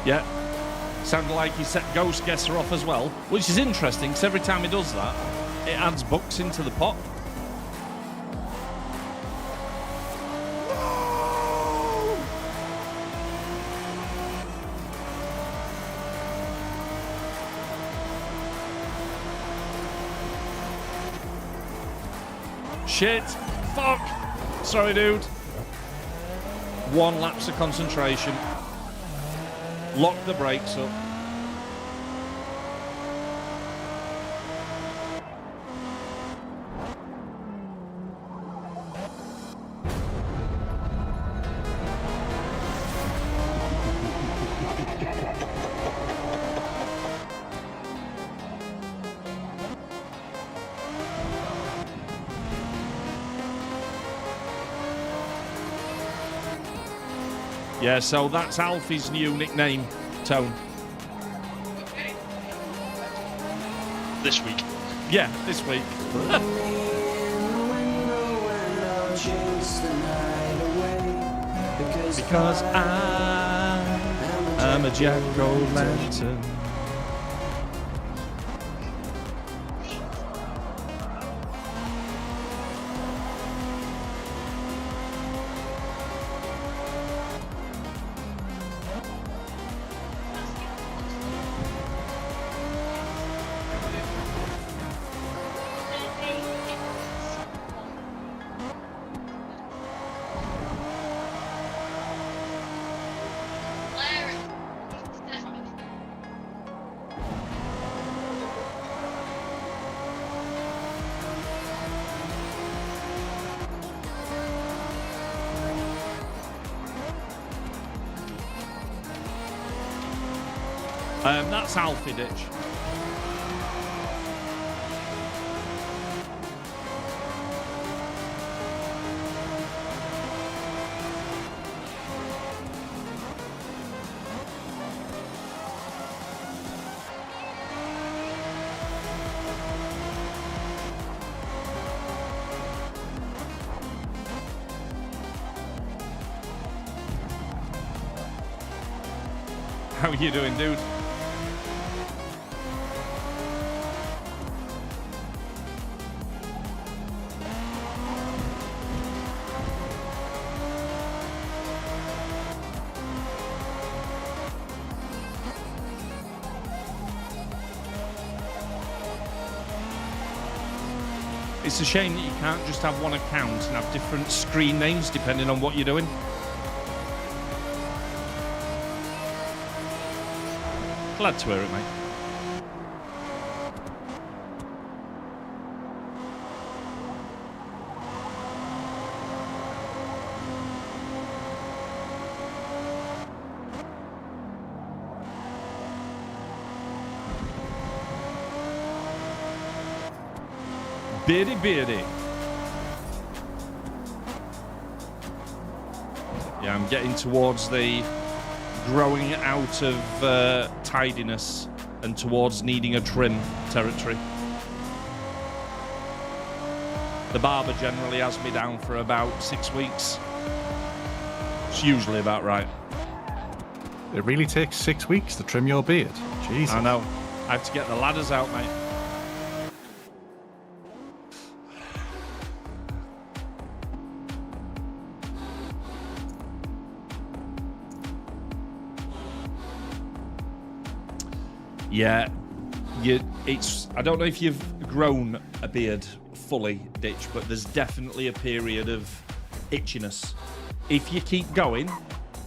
Yeah. Sounded like he set Ghost Guesser off as well, which is interesting because every time he does that, it adds bucks into the pot. Shit. Fuck. Sorry, dude. One lapse of concentration. Lock the brakes up. Yeah, so that's Alfie's new nickname, Tone. This week. Yeah, this week. Because I'm a jack-o'-lantern. That's Alfie Ditch. How are you doing, dude? It's a shame that you can't just have one account and have different screen names depending on what you're doing. Glad to hear it, mate. Beardy, beardy. Yeah, I'm getting towards the growing out of tidiness and towards needing a trim territory. The barber generally has me down for about 6 weeks. It's usually about right. It really takes 6 weeks to trim your beard. Jesus. I know. I have to get the ladders out, mate. Yeah, I don't know if you've grown a beard fully, Ditch, but there's definitely a period of itchiness if you keep going,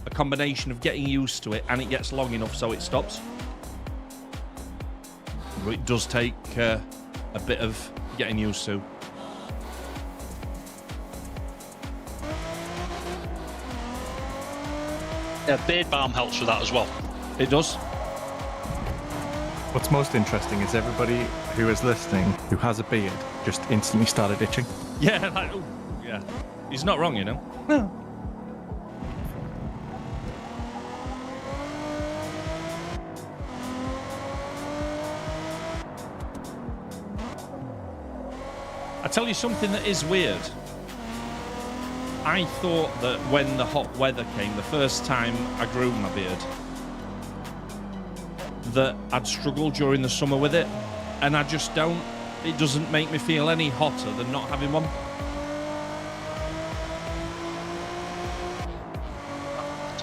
a combination of getting used to it and it gets long enough so it stops. But it does take a bit of getting used to. Yeah, beard balm helps with that as well. It does. What's most interesting is everybody who is listening who has a beard just instantly started itching. Yeah, like, ooh, yeah. He's not wrong, you know. No. I tell you something that is weird. I thought that when the hot weather came, the first time I grew my beard, that I'd struggle during the summer with it, and I just don't. It doesn't make me feel any hotter than not having one.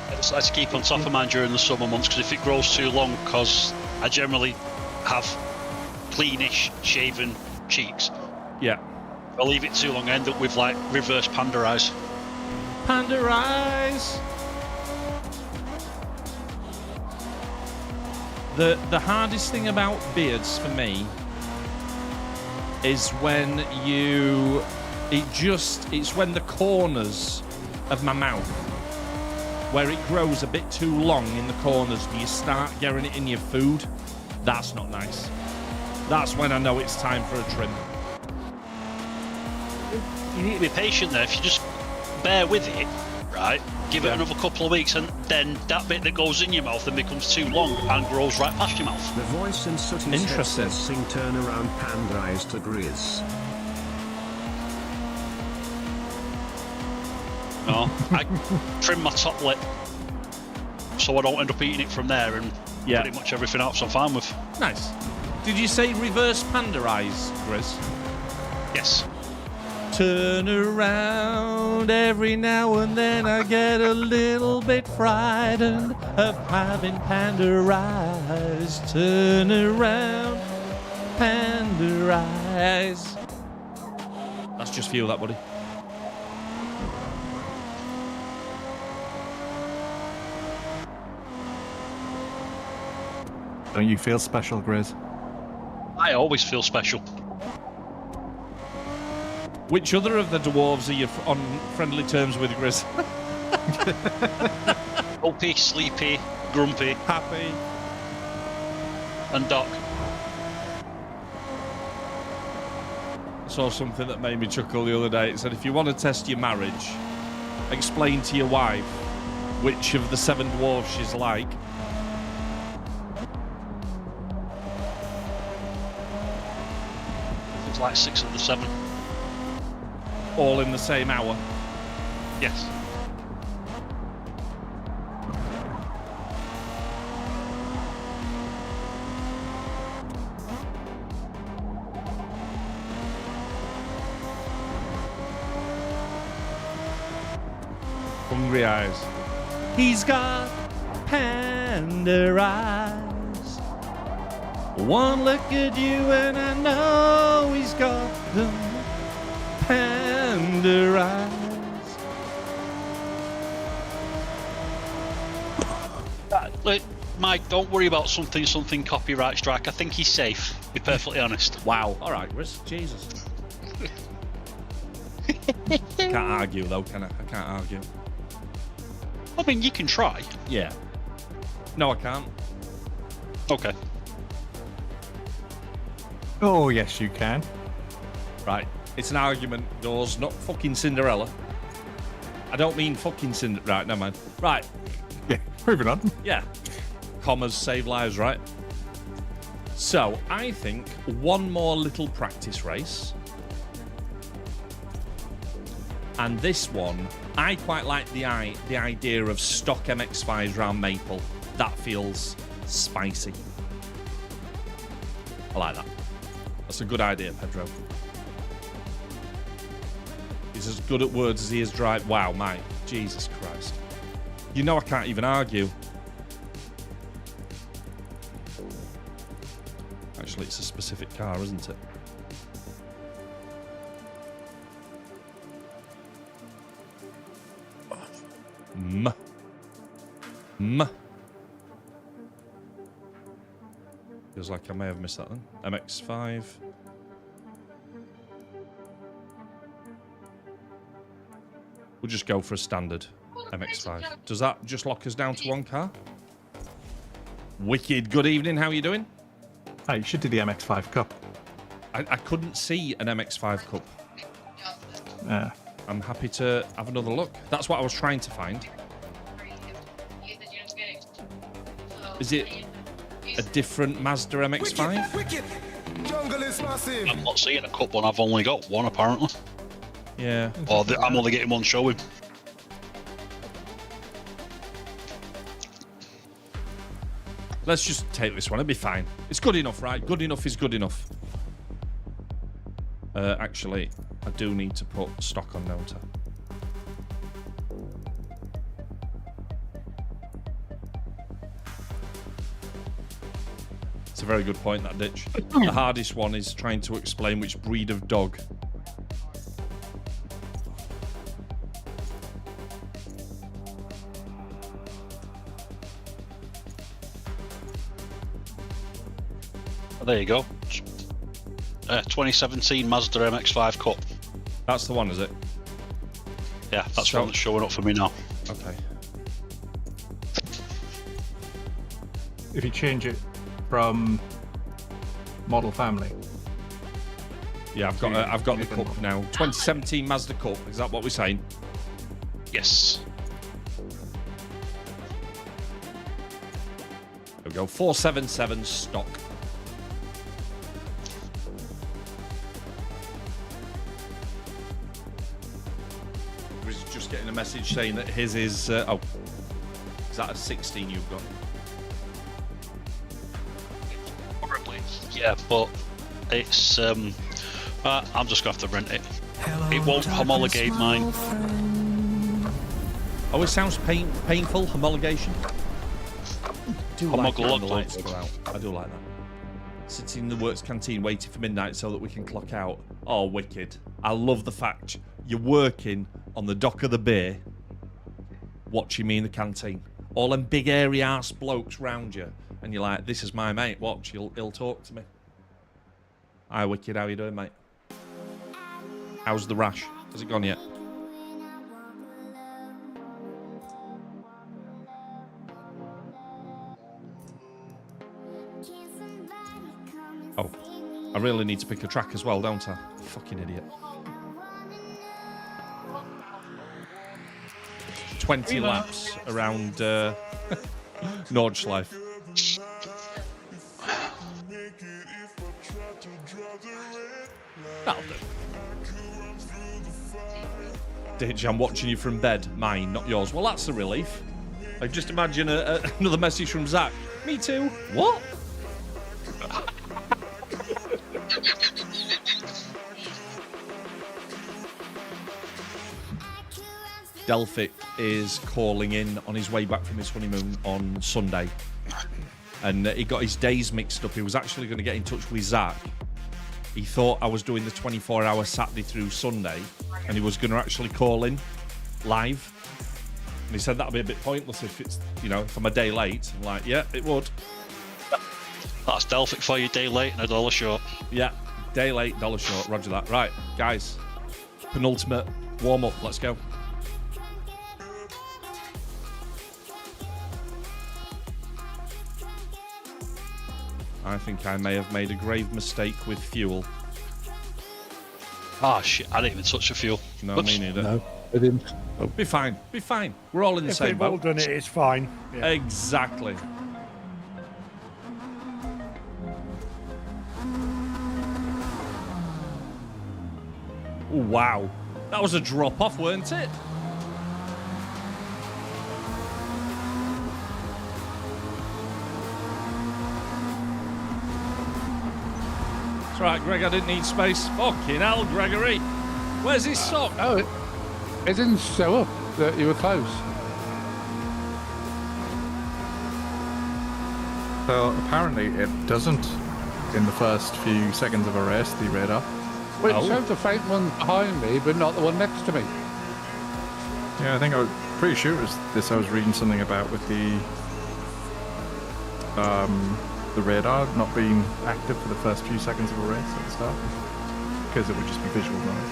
I just like to keep on top of mine during the summer months, because if it grows too long, because I generally have cleanish shaven cheeks. Yeah. If I leave it too long, I end up with like reverse panda eyes. Panda eyes. The hardest thing about beards for me is when it's when the corners of my mouth, where it grows a bit too long in the corners, and you start getting it in your food. That's not nice. That's when I know it's time for a trim. You need to be patient there. If you just bear with it, right, give it another couple of weeks, and then that bit that goes in your mouth and becomes too long and grows right past your mouth. The voice in Sooty's head says sing turn around panda eyes to Grizz. No, I trim my top lip so I don't end up eating it from there, and pretty much everything else I'm fine with. Nice. Did you say reverse panda eyes, Grizz? Yes. Turn around every now and then, I get a little bit frightened of having panda eyes. Turn around, panda eyes. That's just for you, that, buddy. Don't you feel special, Grizz? I always feel special. Which other of the dwarves are you on friendly terms with, Grizz? Opie, Sleepy, Grumpy, Happy, and Doc. I saw something that made me chuckle the other day. It said, if you want to test your marriage, explain to your wife which of the 7 dwarves she's like. It's like 6 of the 7. All in the same hour. Yes. Hungry eyes. He's got panda eyes. One look at you and I know he's got them panda eyes. Look, Mike, don't worry about something copyright strike. I think he's safe, to be perfectly honest. Wow. All right, Grizz. Jesus. Can't argue, though, can I? I can't argue. I mean, you can try. Yeah. No, I can't. Okay. Oh, yes, you can. Right. It's an argument, Doors, not fucking Cinderella. I don't mean fucking Cinderella. Right, never mind. Right. Yeah, moving on. Yeah. Commas save lives, right? So, I think one more little practice race. And this one, I quite like the idea of stock MX-5s round Maple. That feels spicy. I like that. That's a good idea, Pedro. He's as good at words as he is dry. Wow, mate. Jesus Christ. You know I can't even argue. Actually, it's a specific car, isn't it? Feels like I may have missed that then. MX-5. We'll just go for a standard MX-5. Does that just lock us down to one car? Wicked. Good evening. How are you doing? Oh, you should do the MX-5 Cup. I couldn't see an MX-5 Cup. Yeah. I'm happy to have another look. That's what I was trying to find. Is it a different Mazda MX-5? I'm not seeing a cup one. I've only got one apparently. Yeah. Or I'm only getting one showing. Let's just take this one. It'll be fine. It's good enough, right? Good enough is good enough. Actually, I do need to put stock on Nota. It's a very good point, that ditch. The hardest one is trying to explain which breed of dog. There you go. 2017 Mazda MX-5 Cup. That's the one, is it? Yeah, that's the one that's showing up for me now. Okay. If you change it from model family. Yeah, I've got the Cup now. 2017 Mazda Cup. Is that what we're saying? Yes. There we go. 477 stock. Getting a message saying that his is is that a 16 you've got? Probably. Yeah, but it's I'm just gonna have to rent it. It won't homologate mine. Oh, it sounds painful. Homologation. I do like it when the lights go out. I do like that. Sitting in the works canteen waiting for midnight so that we can clock out. Oh, wicked. I love the fact you're working on the dock of the bay watching me in the canteen. All them big airy ass blokes round you. And you're like, this is my mate. Watch, he'll talk to me. Hi, wicked. How you doing, mate? How's the rash? Has it gone yet? Oh, I really need to pick a track as well, don't I? Fucking idiot. 20 laps around Nordschleife. That'll do. Ditch, I'm watching you from bed. Mine, not yours. Well, that's a relief. I just imagine another message from Zach. Me too. What? Delphic is calling in on his way back from his honeymoon on Sunday. And he got his days mixed up. He was actually going to get in touch with Zach. He thought I was doing the 24-hour Saturday through Sunday, and he was going to actually call in live. And he said that'll be a bit pointless if it's, if I'm a day late. I'm like, yeah, it would. That's Delphic for you, day late and $1 short. Yeah, day late, $1 short. Roger that. Right, guys, penultimate warm-up. Let's go. I think I may have made a grave mistake with fuel. Ah, shit, I didn't even touch the fuel. No, Oops. me neither. No, I didn't. Oh. Be fine. Be fine. We're all in the same If they've all boat. done it, it's fine. Yeah. Exactly. Ooh, wow. That was a drop-off, weren't it? That's right, Greg, I didn't need space. Fucking hell, Gregory. Where's his sock? Oh, it didn't show up that you were close. So apparently it doesn't in the first few seconds of a race, the radar. Well, it shows the faint one behind me, but not the one next to me. Yeah, I think I was pretty sure it was this I was reading something about with the radar not being active for the first few seconds of a race at the start, because it would just be visual noise.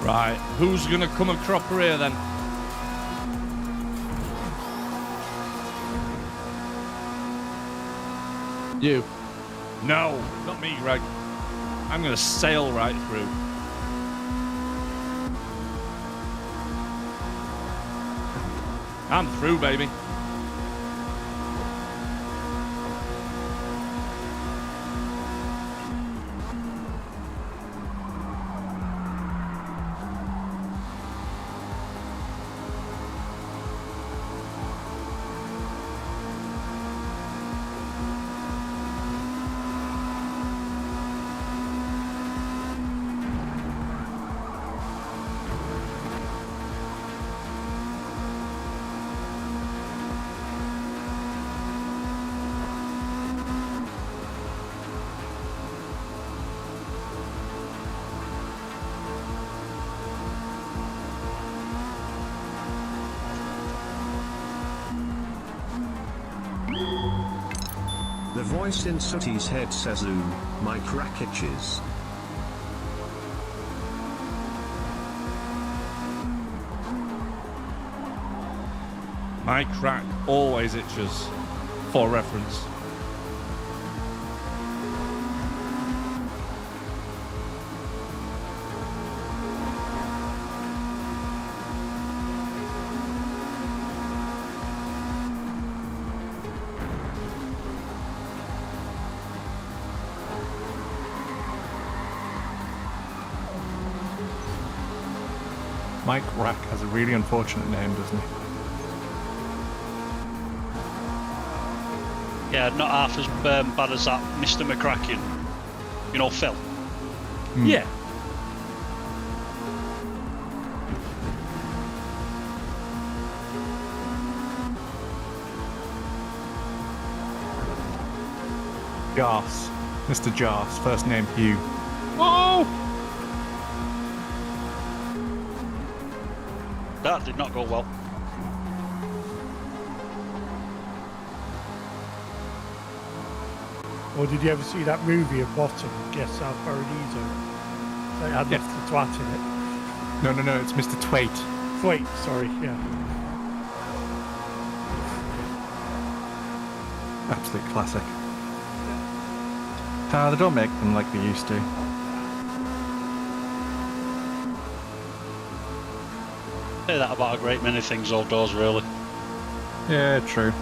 Right, who's going to come a cropper here then? You. No, not me, Greg. I'm going to sail right through. I'm through, baby. The voice in Sooty's head says, "Ooh, my crack itches." My crack always itches, for reference. Mike Rack has a really unfortunate name, doesn't he? Yeah, not half as bad as that Mr. McCracken. You know, Phil. Yeah. Jas. Mr. Jas, first name Hugh. Oh! That did not go well. Or did you ever see that movie at Bottom, Guess Our Paradiso? They had Yeah. Mr. Twat in it. No, it's Mr. Twait. Wait, sorry, yeah. Absolute classic. They don't make them like they used to. Say that about a great many things outdoors, really. Yeah, true.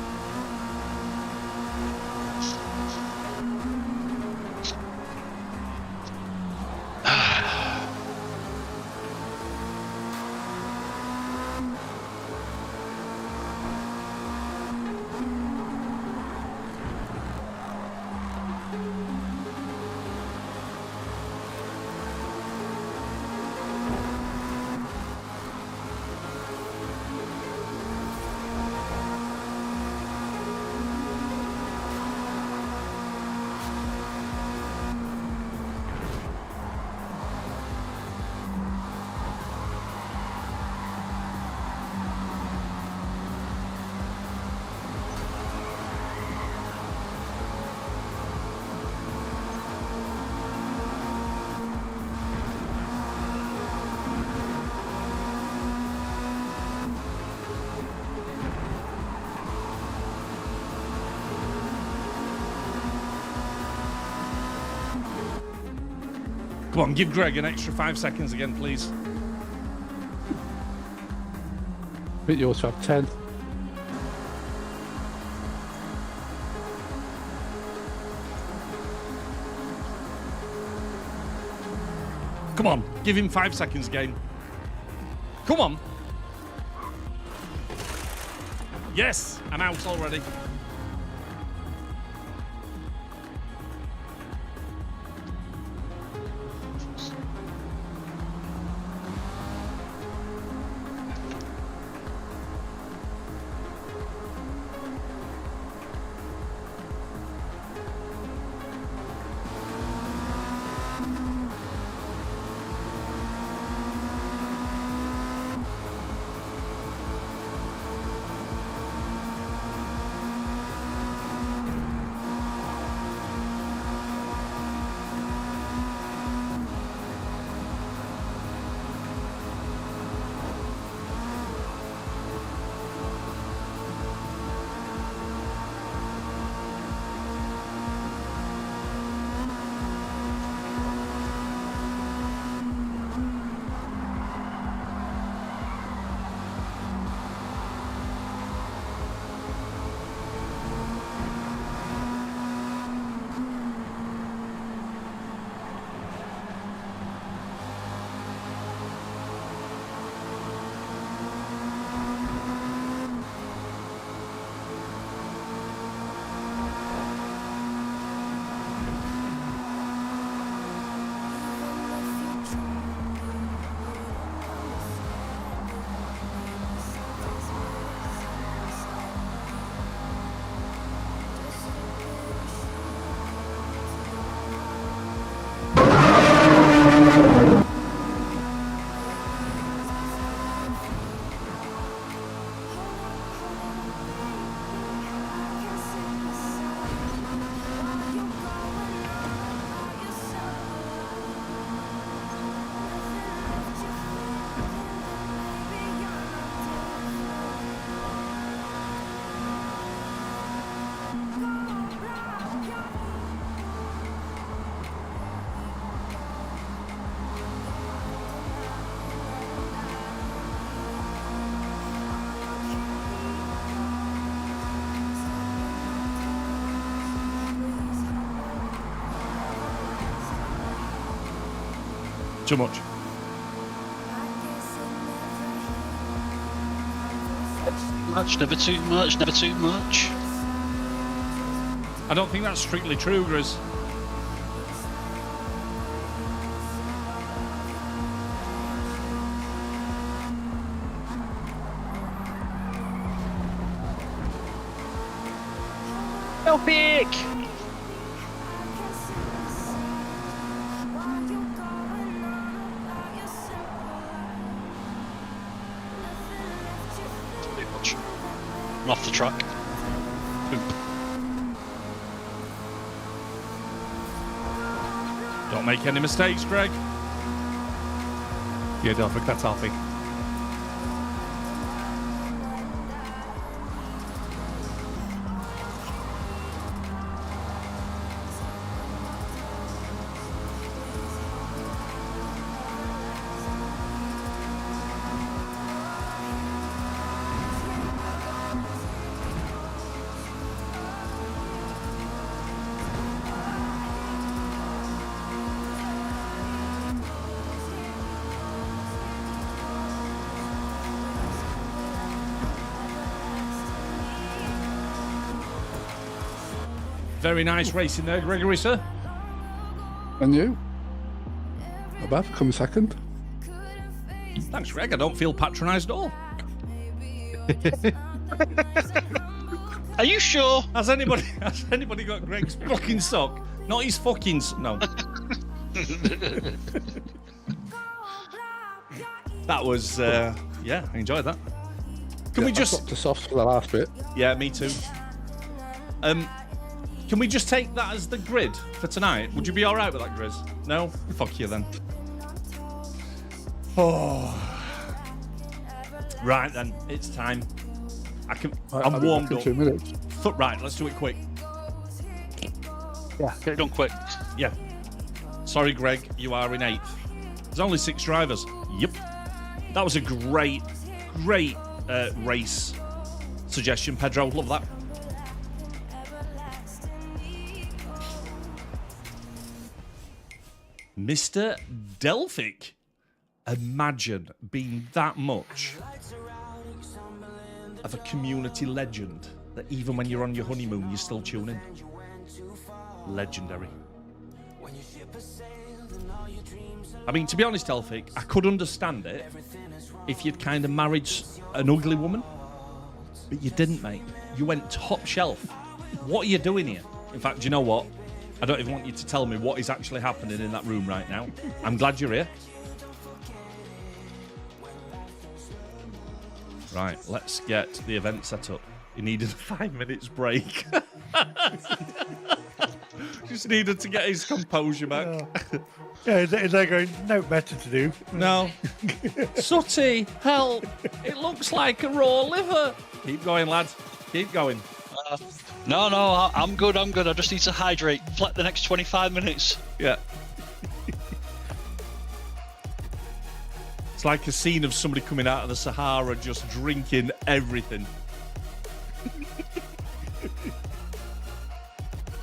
Come on, give Greg an extra 5 seconds again, please. But you also have 10. Come on, give him 5 seconds, game. Come on. Yes, I'm out already. Too much. Much, never too much, never too much. I don't think that's strictly true, Grizz. No pick! I'm off the track. Don't make any mistakes, Greg. Yeah, Delphic, that's Alfie. Very nice racing there, Gregory, sir. And you? Not bad for coming second. Thanks, Greg. I don't feel patronised at all. Are you sure? Has anybody got Greg's fucking sock? Not his fucking no. That was yeah, I enjoyed that. Can we I just dropped the softs for the last bit. Yeah, me too. Can we just take that as the grid for tonight? Would you be all right with that, Grizz? No? Fuck you then. Oh. Right then, it's time. I'm warmed up. 2 minutes. Right, let's do it quick. Yeah. Get it done quick. Yeah. Sorry, Greg, you are in 8th. There's only 6 drivers. Yep. That was a great race suggestion, Pedro. Love that. Mr. Delphic. Imagine being that much of a community legend that even when you're on your honeymoon, you still tune in. Legendary. I mean, to be honest, Delphic, I could understand it if you'd kind of married an ugly woman, but you didn't, mate. You went top shelf. What are you doing here? In fact, do you know what? I don't even want you to tell me what is actually happening in that room right now. I'm glad you're here. Right, let's get the event set up. He needed a 5 minutes break. Just needed to get his composure back. Yeah, they're going, no better to do. No. Sooty, help. It looks like a raw liver. Keep going, lad. Keep going. No, I'm good. I just need to hydrate. Flat the next 25 minutes. Yeah. It's like a scene of somebody coming out of the Sahara just drinking everything.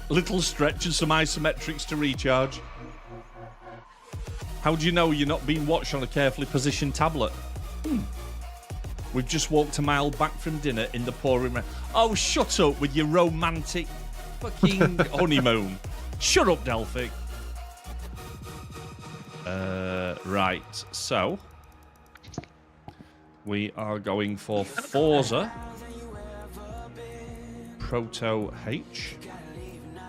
Little stretch and some isometrics to recharge. How do you know you're not being watched on a carefully positioned tablet? We've just walked a mile back from dinner in the pouring rain. Oh, shut up with your romantic fucking honeymoon. Shut up, Delphic. Right, so we are going for Forza Proto H.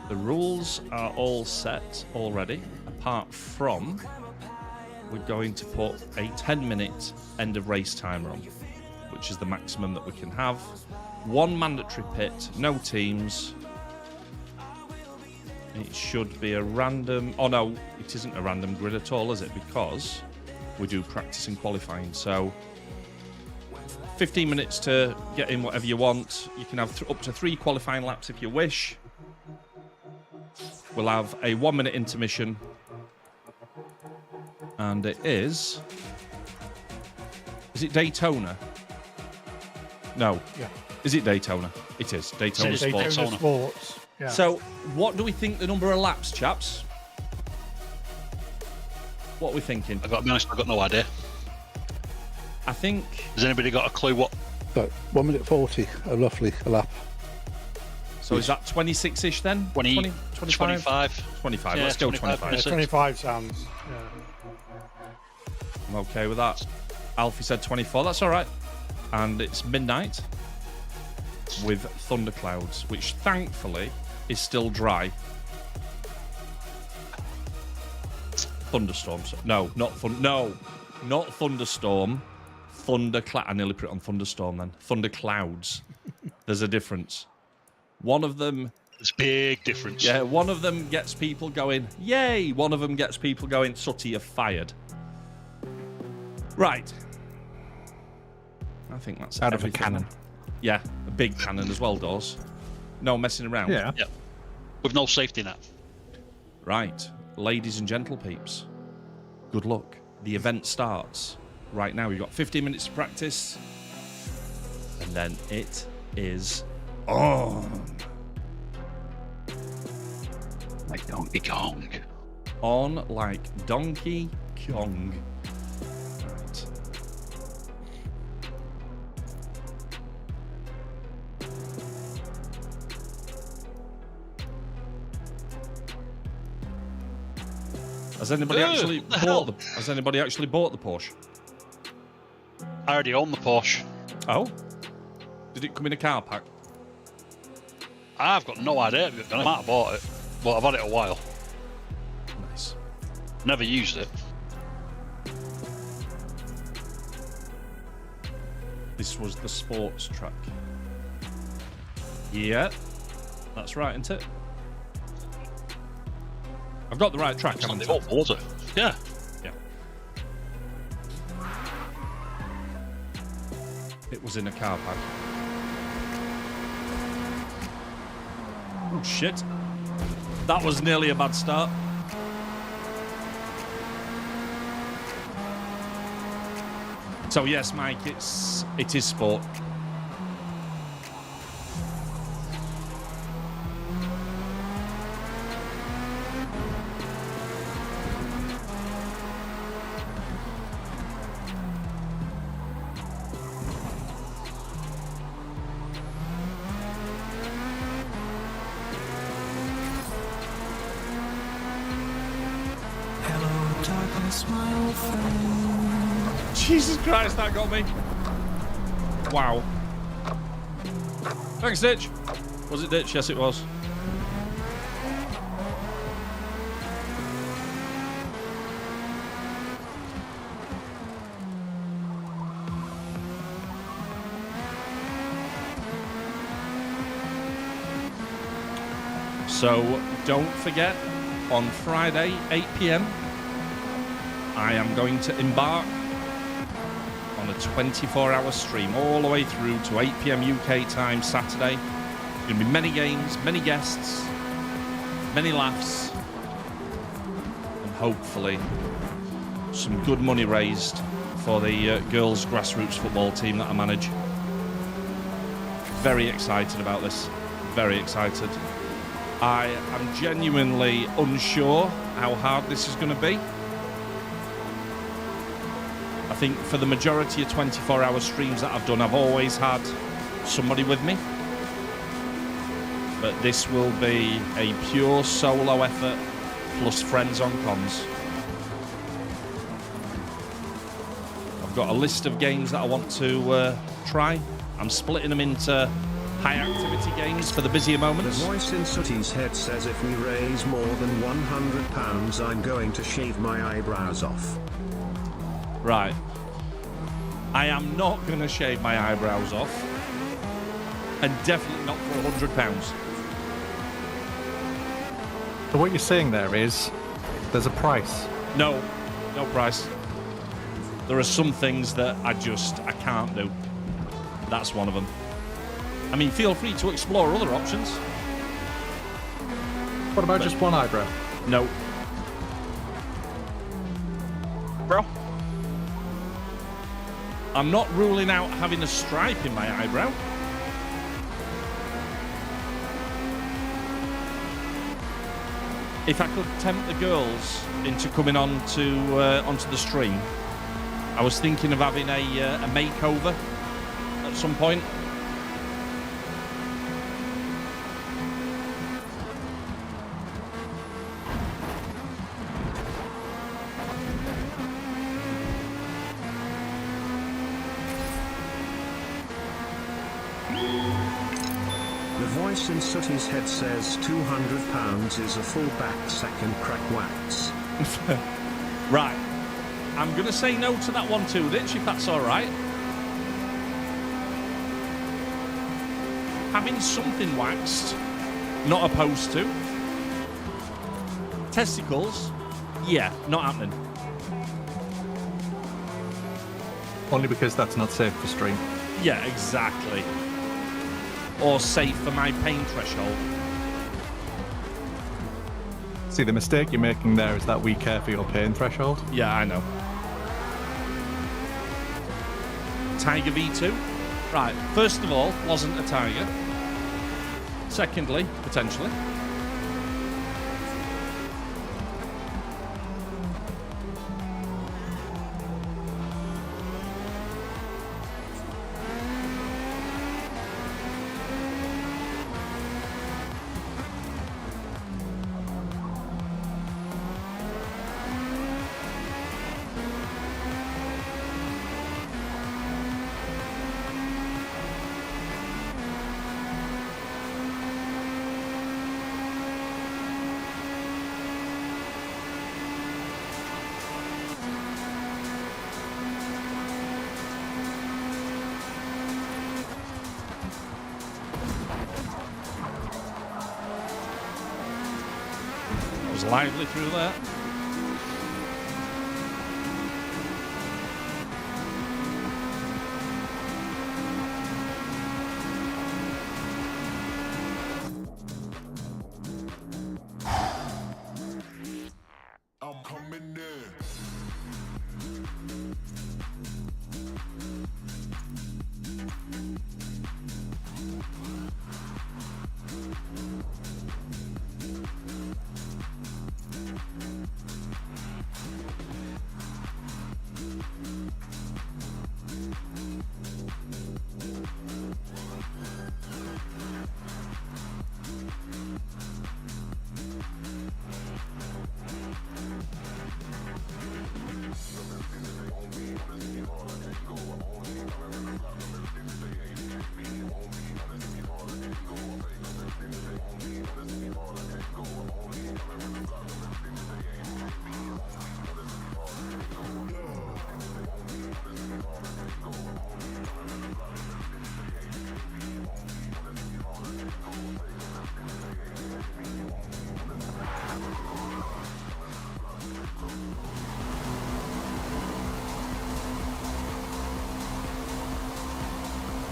The rules are all set already, apart from we're going to put a 10-minute end of race timer on, which is the maximum that we can have. One mandatory pit, no teams. It should be a random... Oh, no, it isn't a random grid at all, is it? Because we do practice and qualifying. So 15 minutes to get in whatever you want. You can have up to 3 qualifying laps if you wish. We'll have a 1-minute intermission. And it is... Is it Daytona? No. Yeah. Is it Daytona? It is. Daytona Sports. Daytona Sports. Yeah. So, what do we think the number of laps, chaps? What are we thinking? I've got to be honest, I've got no idea. I think... Has anybody got a clue what? So 1 minute 40, roughly a lap. So is that 26-ish then? 25? 25. Yeah, Let's go 25. 26. 25 sounds. Yeah. I'm okay with that. Alfie said 24. That's all right. And it's midnight with thunderclouds, which thankfully is still dry. Thunderstorms. No, not thunderstorm. Thundercloud. I nearly put it on thunderstorm then. Thunderclouds. There's a difference. One of them... There's a big difference. Yeah, one of them gets people going, yay! One of them gets people going, Sooty, you're fired. Right. I think that's Out of a everything cannon. then. Yeah, a big cannon as well, Dawes. No messing around. Yeah. Yep. With no safety net. Right. Ladies and gentle peeps, good luck. The event starts right now. You've got 15 minutes to practice. And then it is on. Like Donkey Kong. On like Donkey Kong. Right. Has anybody actually bought the Porsche? I already own the Porsche. Oh? Did it come in a car pack? I've got no idea. I might have bought it, but I've had it a while. Nice. Never used it. This was the sports track. Yeah, that's right, isn't it? I've got the right track, It's on haven't the I? old Forza. Yeah. Yeah. It was in a car park. Oh, shit. That was nearly a bad start. So yes, Mike, it is sport. Jesus Christ, that got me. Wow. Thanks, Ditch. Was it Ditch? Yes, it was. So, don't forget, on Friday, 8 p.m, I am going to embark on a 24-hour stream all the way through to 8 p.m. UK time Saturday. There's going to be many games, many guests, many laughs, and hopefully some good money raised for the girls' grassroots football team that I manage. Very excited about this. Very excited. I am genuinely unsure how hard this is going to be. I think for the majority of 24-hour streams that I've done, I've always had somebody with me. But this will be a pure solo effort plus friends on comms. I've got a list of games that I want to try. I'm splitting them into high activity games for the busier moments. The voice in Sooty's head says if we raise more than £100, I'm going to shave my eyebrows off. Right. I am not going to shave my eyebrows off. And definitely not for £100. So what you're saying there is, there's a price. No price. There are some things that I can't do. That's one of them. I mean, feel free to explore other options. What about just one eyebrow? No. Bro? I'm not ruling out having a stripe in my eyebrow. If I could tempt the girls into coming onto the stream, I was thinking of having a makeover at some point. The voice in Sooty's head says £200 is a full back second crack wax. Right. I'm going to say no to that one too, Ditch, if that's all right. Having something waxed, not opposed to. Testicles, yeah, not happening. Only because that's not safe for stream. Yeah, exactly. Or safe for my pain threshold. See, the mistake you're making there is that we care for your pain threshold. Yeah, I know. Tiger V2? Right, first of all, wasn't a tiger. Secondly, potentially. Lively through that. I'm coming in.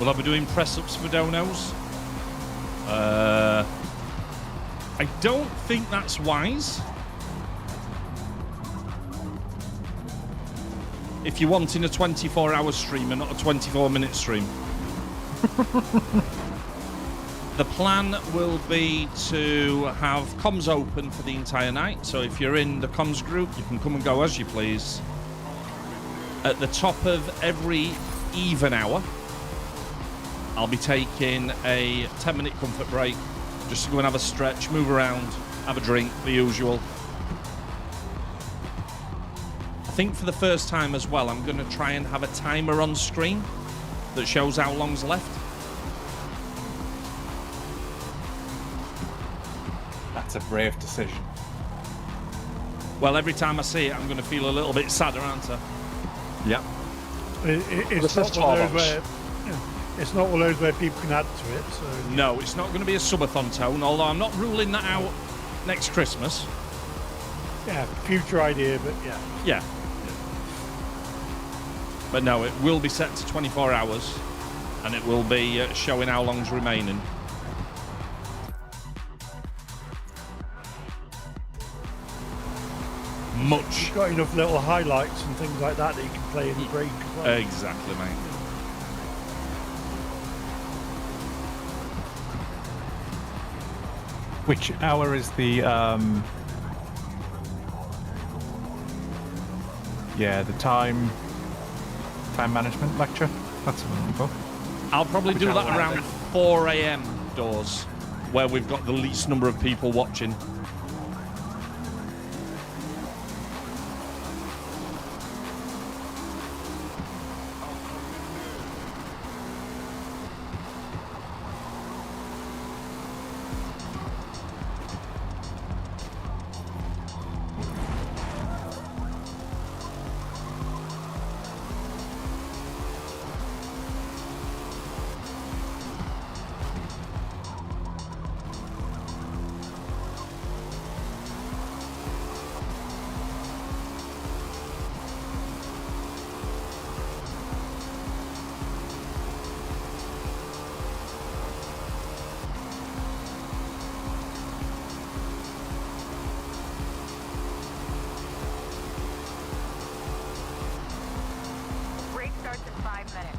Will I be doing press-ups for donos? I don't think that's wise. If you're wanting a 24-hour stream and not a 24-minute stream. The plan will be to have comms open for the entire night. So if you're in the comms group, you can come and go as you please. At the top of every even hour, I'll be taking a 10-minute comfort break just to go and have a stretch, move around, have a drink, the usual. I think for the first time as well, I'm going to try and have a timer on screen that shows how long's left. That's a brave decision. Well, every time I see it, I'm going to feel a little bit sadder, aren't I? Yep. It's not one of those where, it's not one of those where people can add to it. So No, it's not going to be a subathon tone, although I'm not ruling that out next Christmas. yeah, future idea, but yeah. Yeah. But no, it will be set to 24 hours, and it will be showing how long's remaining. Much. You've got enough little highlights and things like that that you can play in the break as well. Exactly, mate. Which hour is the yeah, the time management lecture? That's what I'm looking for. I'll probably do that around 4 a.m. doors, where we've got the least number of people watching. Break starts in 5 minutes.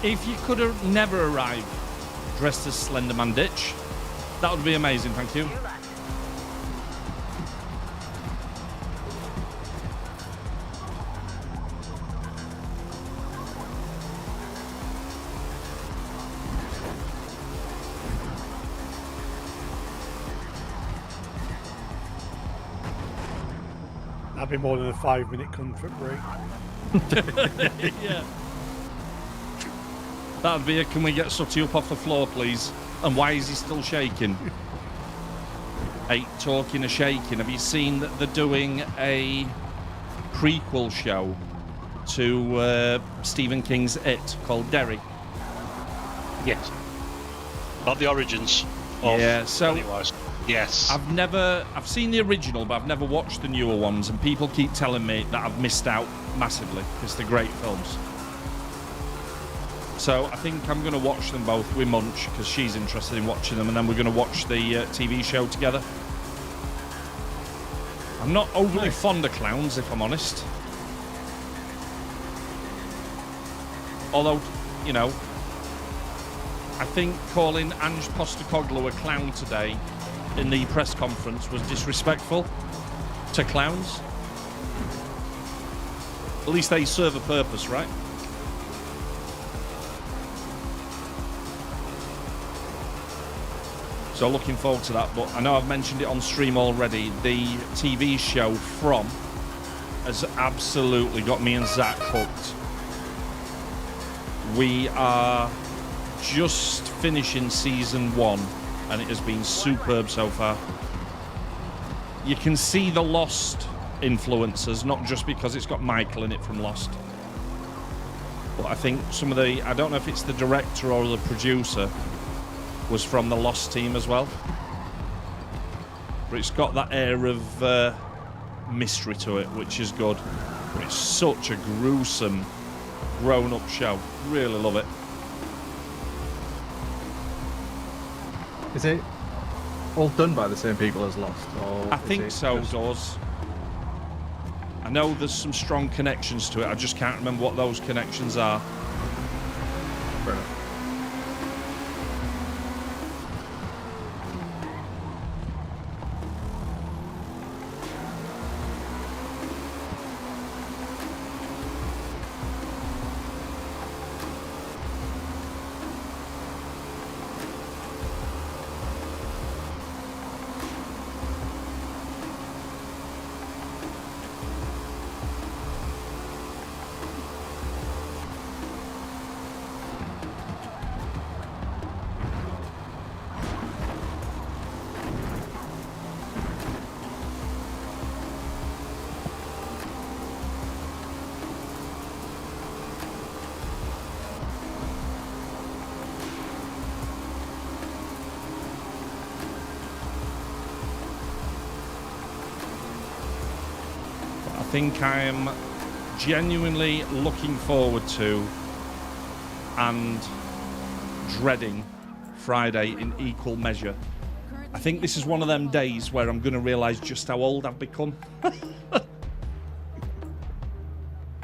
If you could have never arrived dressed as Slenderman Ditch, that would be amazing, thank you. 2 left. That'd be more than a 5-minute comfort break. Yeah. That'd be a, can we get Sutty up off the floor, please? And why is he still shaking? Hey, talking of shaking, have you seen that they're doing a prequel show to Stephen King's It called Derry? Yes. About the origins of Yeah, so Pennywise. Yes. I've seen the original, but I've never watched the newer ones, and people keep telling me that I've missed out massively because they're great films. So I think I'm going to watch them both with Munch because she's interested in watching them, and then we're going to watch the TV show together. I'm not overly fond of clowns, if I'm honest. Although, you know, I think calling Ange Postecoglou a clown today in the press conference was disrespectful to clowns. At least they serve a purpose, right? So looking forward to that, but I know I've mentioned it on stream already. The TV show From has absolutely got me and Zach hooked. We are just finishing season 1, and it has been superb so far. you can see the Lost influences, not just because it's got Michael in it from Lost. But I think some of the, I don't know if it's the director or the producer, was from the Lost team as well. But it's got that air of mystery to it, which is good. But it's such a gruesome, grown-up show. Really love it. Is it all done by the same people as Lost? Or I think so, does. I know there's some strong connections to it. I just can't remember what those connections are. Fair enough. I think I am genuinely looking forward to and dreading Friday in equal measure. I think this is one of them days where I'm going to realise just how old I've become.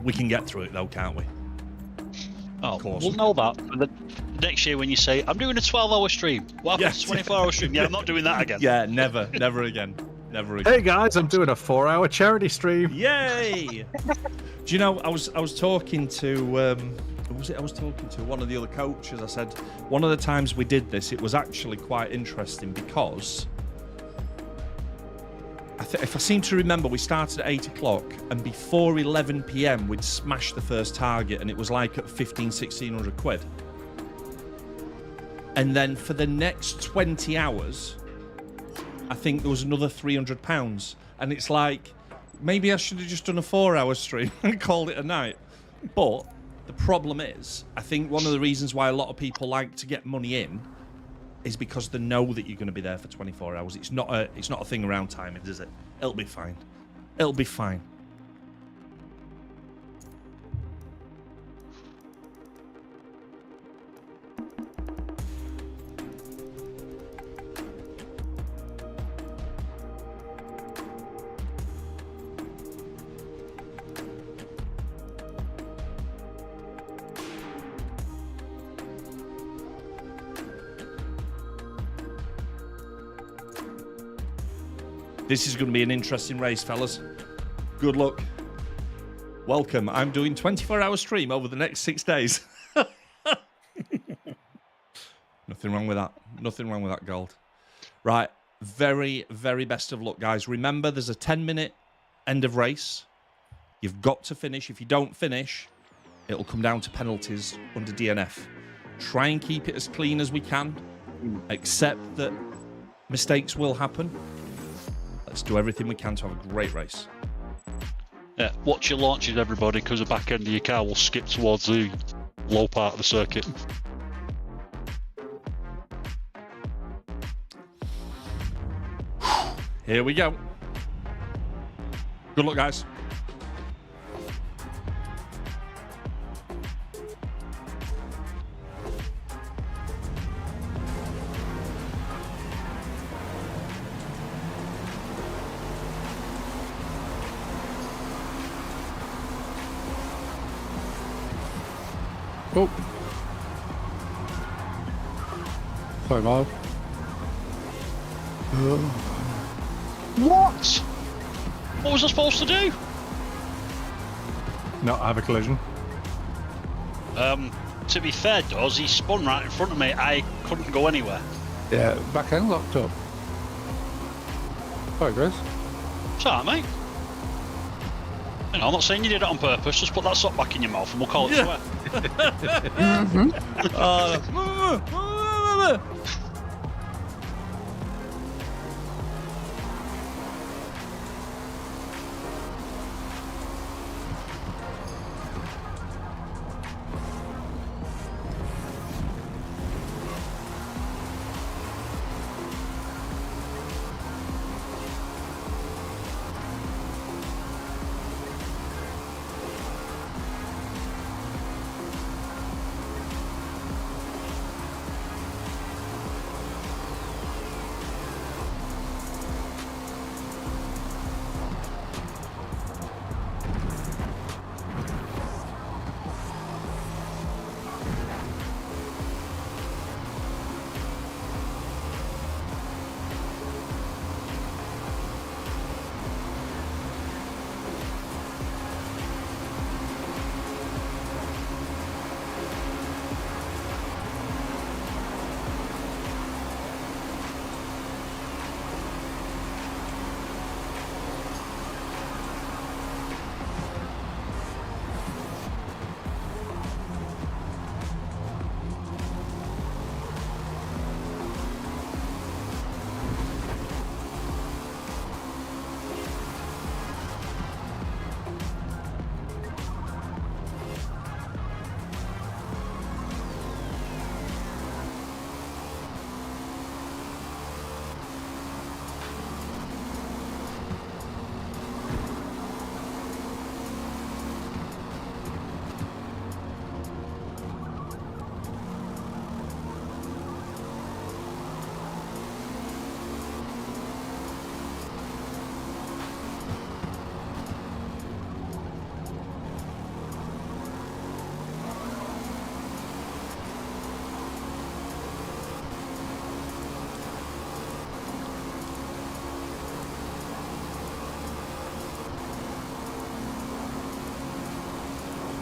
We can get through it though, can't we? Oh, Of course. we'll know that for the next year when you say, I'm doing a 12-hour stream. What happens to 24-hour stream? Yeah, I'm not doing that again. Yeah, never again. Never again. Hey guys, I'm doing a 4-hour charity stream. Yay! Do you know, I was talking to who was it? I was talking to one of the other coaches. I said one of the times we did this, it was actually quite interesting because if I seem to remember, we started at 8 o'clock and before 11 p.m. we'd smashed the first target and it was like at 1,500-1,600 quid. And then for the next 20 hours, I think there was another £300, and it's like maybe I should have just done a 4-hour stream and called it a night. But the problem is, I think one of the reasons why a lot of people like to get money in is because they know that you're going to be there for 24 hours. It's not a thing around timing, is it? It'll be fine. It'll be fine. This is going to be an interesting race, fellas. Good luck. Welcome. I'm doing 24-hour stream over the next 6 days. Nothing wrong with that. Nothing wrong with that, Gold. Right. Very, very best of luck, guys. Remember, there's a 10-minute end of race. You've got to finish. If you don't finish, it'll come down to penalties under DNF. Try and keep it as clean as we can. Accept that mistakes will happen. Let's do everything we can to have a great race. Yeah, watch your launches, everybody, because the back end of your car will skip towards the low part of the circuit. Here we go. Good luck, guys. Oh. Sorry, Marv. What? What was I supposed to do? Not have a collision. To be fair, Doz, he spun right in front of me. I couldn't go anywhere. Yeah, back end locked up. Sorry, Chris. It's alright, mate. You know, I'm not saying you did it on purpose. Just put that sock back in your mouth and we'll call it swear.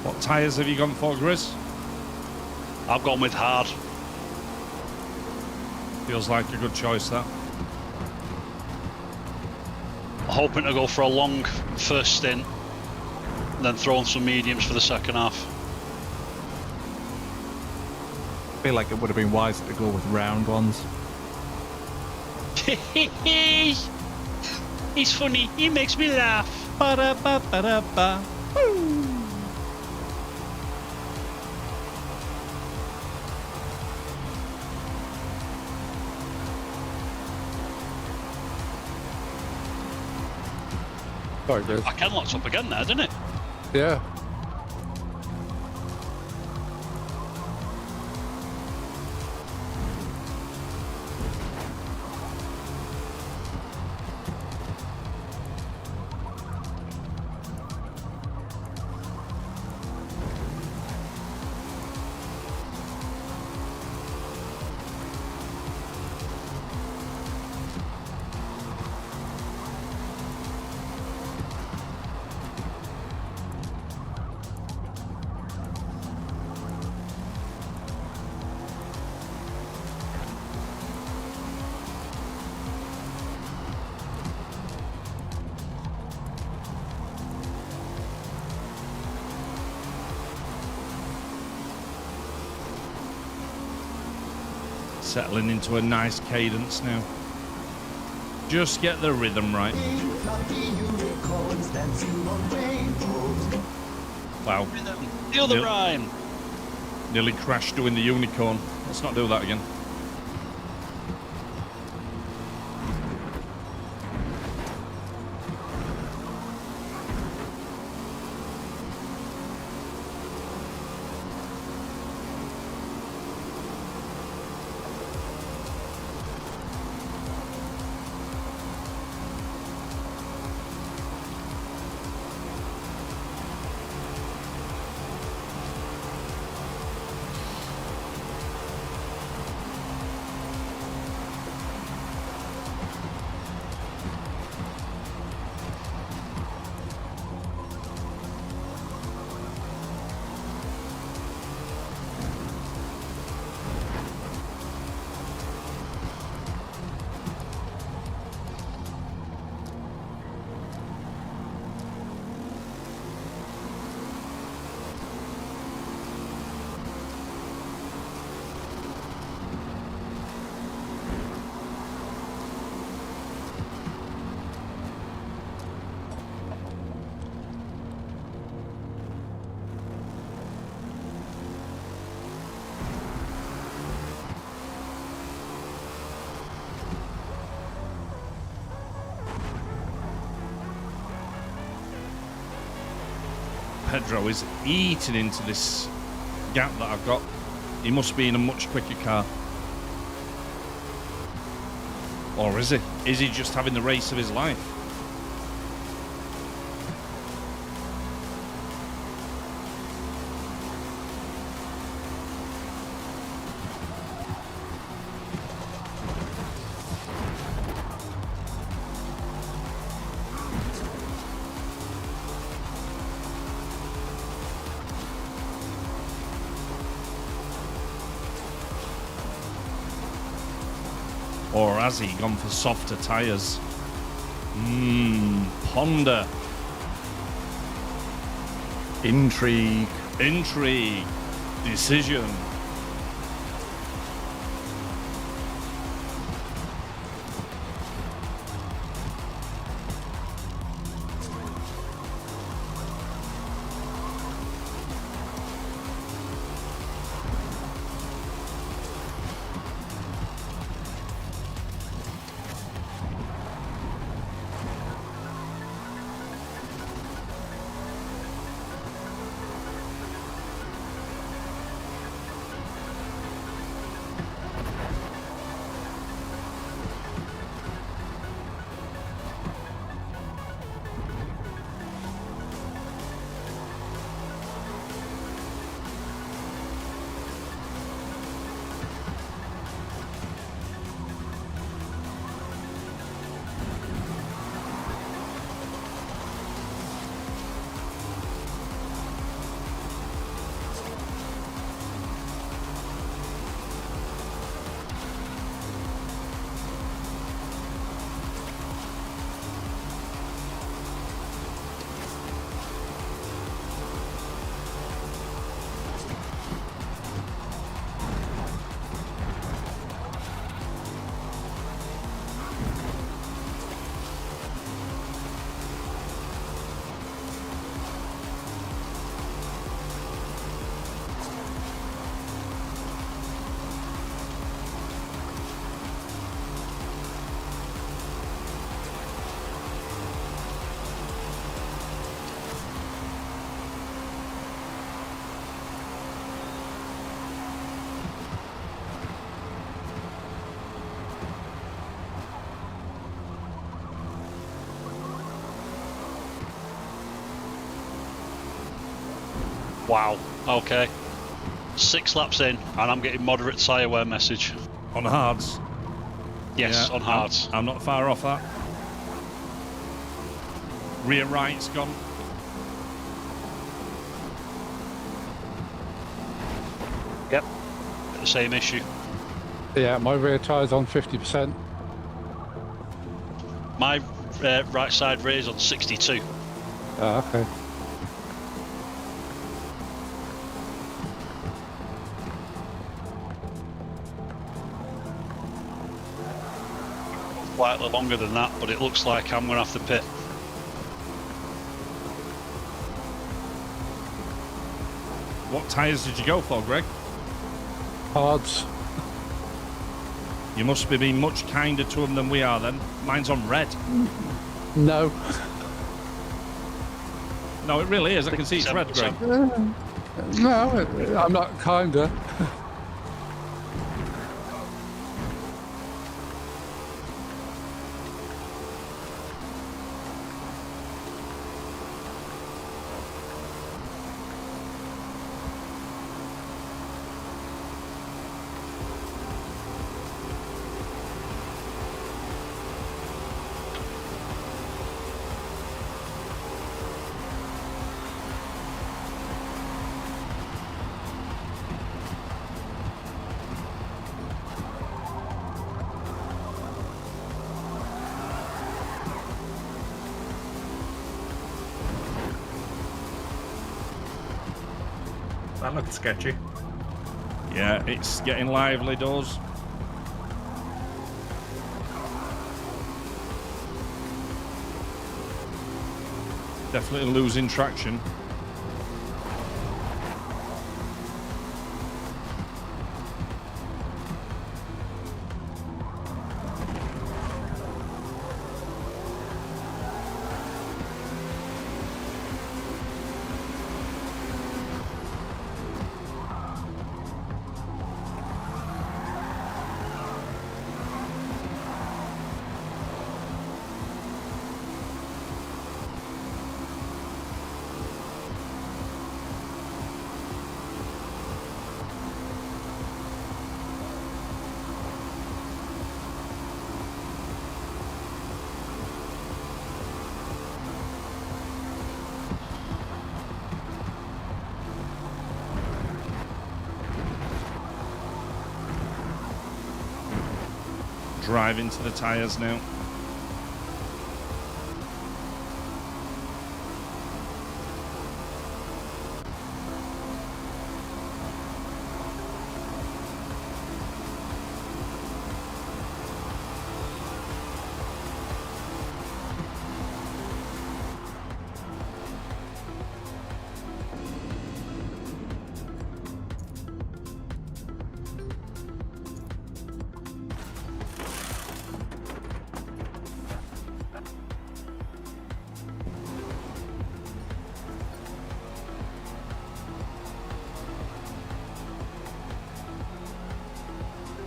What tyres have you gone for, Grizz? I've gone with hard. Feels like a good choice, that. Hoping to go for a long first stint, and then throw on some mediums for the second half. I feel like it would have been wiser to go with round ones. He's funny. He makes me laugh. Ba-da-ba-ba-da-ba. Woo. Sorry, Grizz. I can locked up again there, didn't it? Yeah. Settling into a nice cadence now. Just get the rhythm right. Wow. Feel the rhyme. Nearly crashed doing the unicorn. Let's not do that again. Pedro is eating into this gap that I've got. He must be in a much quicker car. Or is he? Is he just having the race of his life? Or has he gone for softer tyres? Ponder. Intrigue. Intrigue. Decision. Wow. Okay. 6 laps in, and I'm getting moderate tyre wear message. On hards. Yes, Yeah, on hards. I'm not far off that. Rear right's gone. Yep. The same issue. Yeah, my rear tyre's on 50%. My right side rear is on 62. Ah, okay. Slightly longer than that, but it looks like I'm going to have to pit. What tyres did you go for, Greg? Hards. You must be being much kinder to them than we are then. Mine's on red. No. No, it really is. I can see it's red, Greg. No, I'm not kinder. That looked sketchy. Yeah, it's getting lively, does. Definitely losing traction. Drive into the tyres now.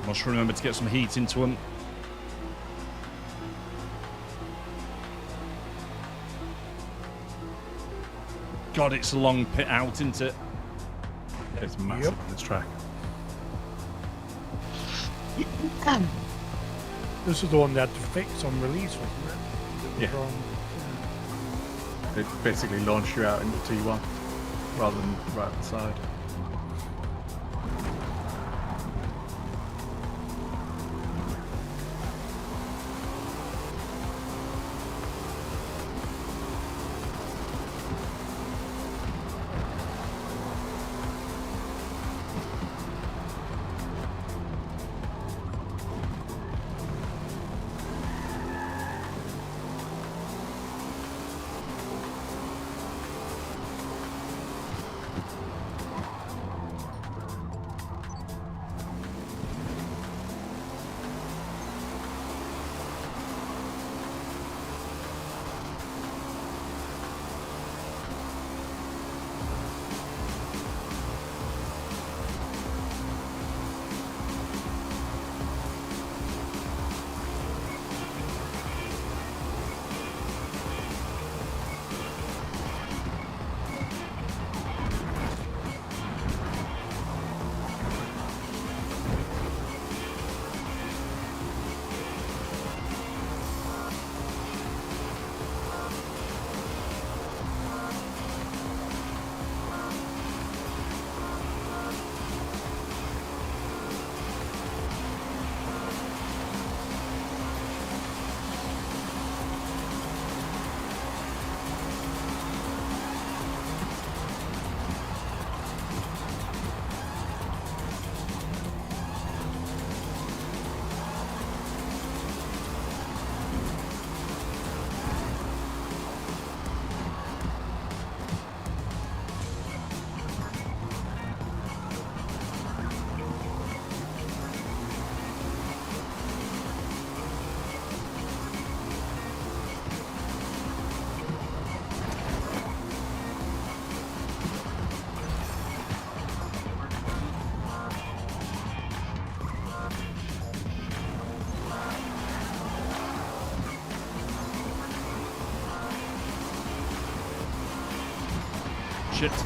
Must remember to get some heat into them. God, it's a long pit out, isn't it? It's massive on this track. This is the one they had to fix on release, wasn't it? Yeah. It basically launched you out into T1 rather than right at the side.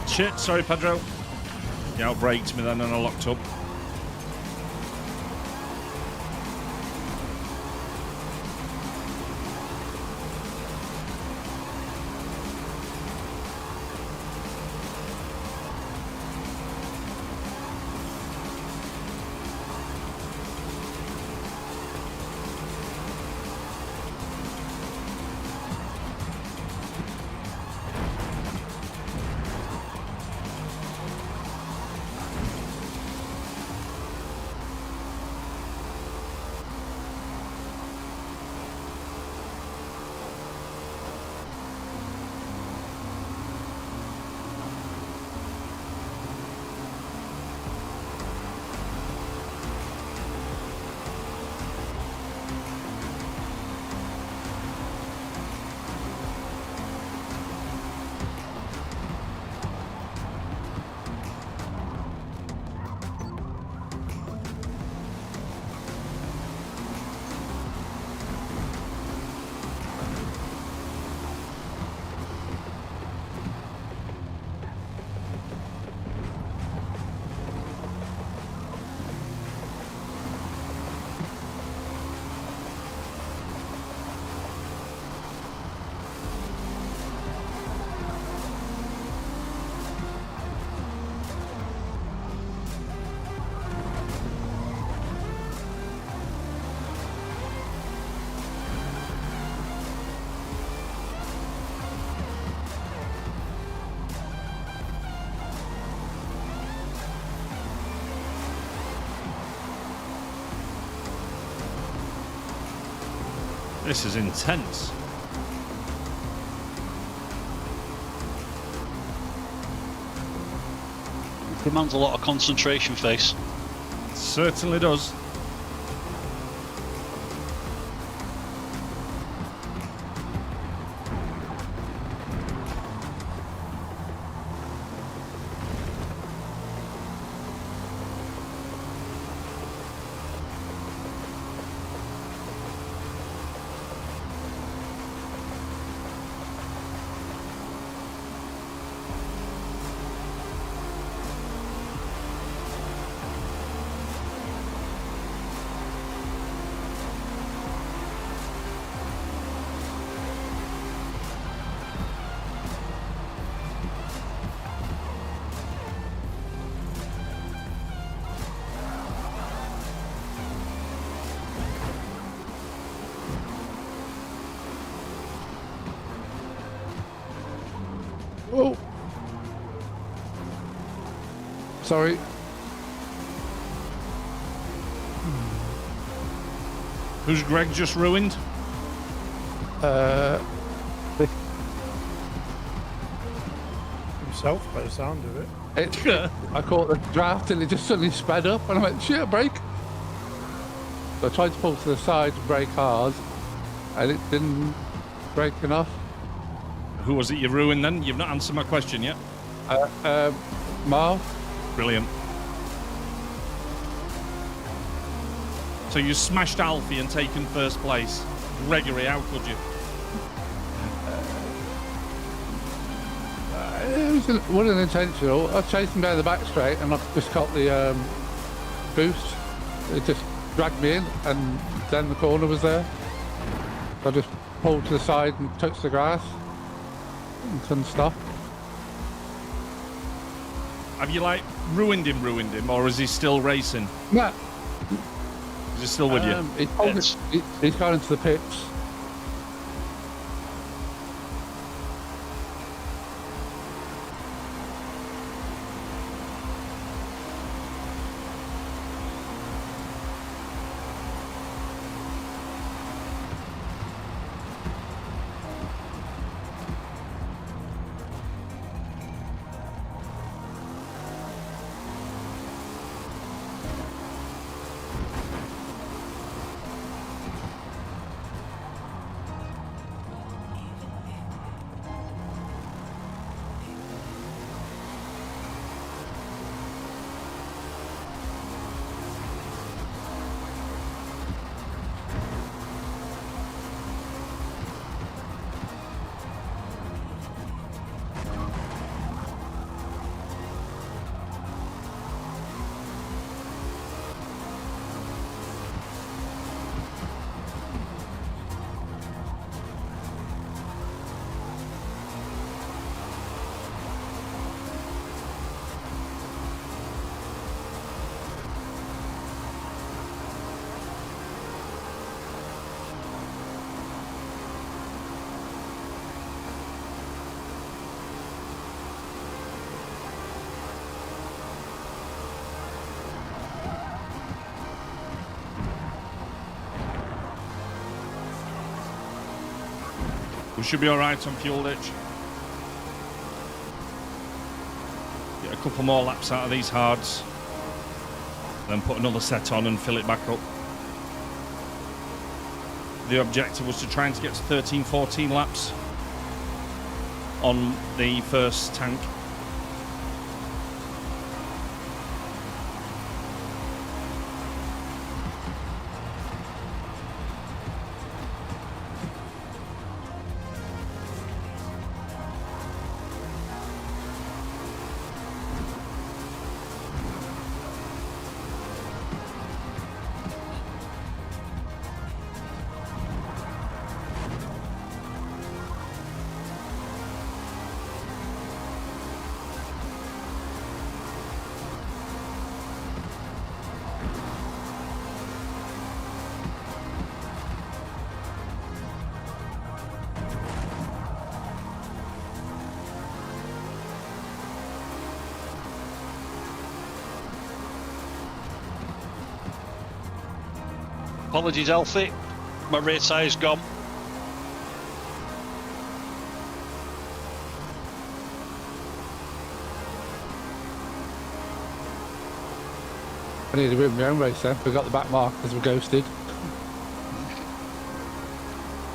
Shit. Sorry, Pedro. You outbraked me then and I locked up. This is intense. Demands a lot of concentration, face. Certainly does. Oh. Sorry. Who's Greg just ruined? Himself, by the sound of it. I caught the draft and it just suddenly sped up and I went, shit, brake. So I tried to pull to the side to brake hard and it didn't brake enough. Who was it you ruined then? You've not answered my question yet. Marv. Brilliant. So you smashed Alfie and taken first place. Gregory, how could you? It wasn't intentional. I was chasing down the back straight and I just caught the boost. It just dragged me in and then the corner was there. So I just pulled to the side and touched the grass and couldn't stop. Have you like ruined him, or is he still racing? No. Is he still with you? He's gone into the pits. We should be all right on fuel ditch. Get a couple more laps out of these hards. Then put another set on and fill it back up. The objective was to try and get to 13, 14 laps on the first tank. Apologies, Elfie. My rear tyre's gone. I need to win my own race then. We got the back mark because we're ghosted.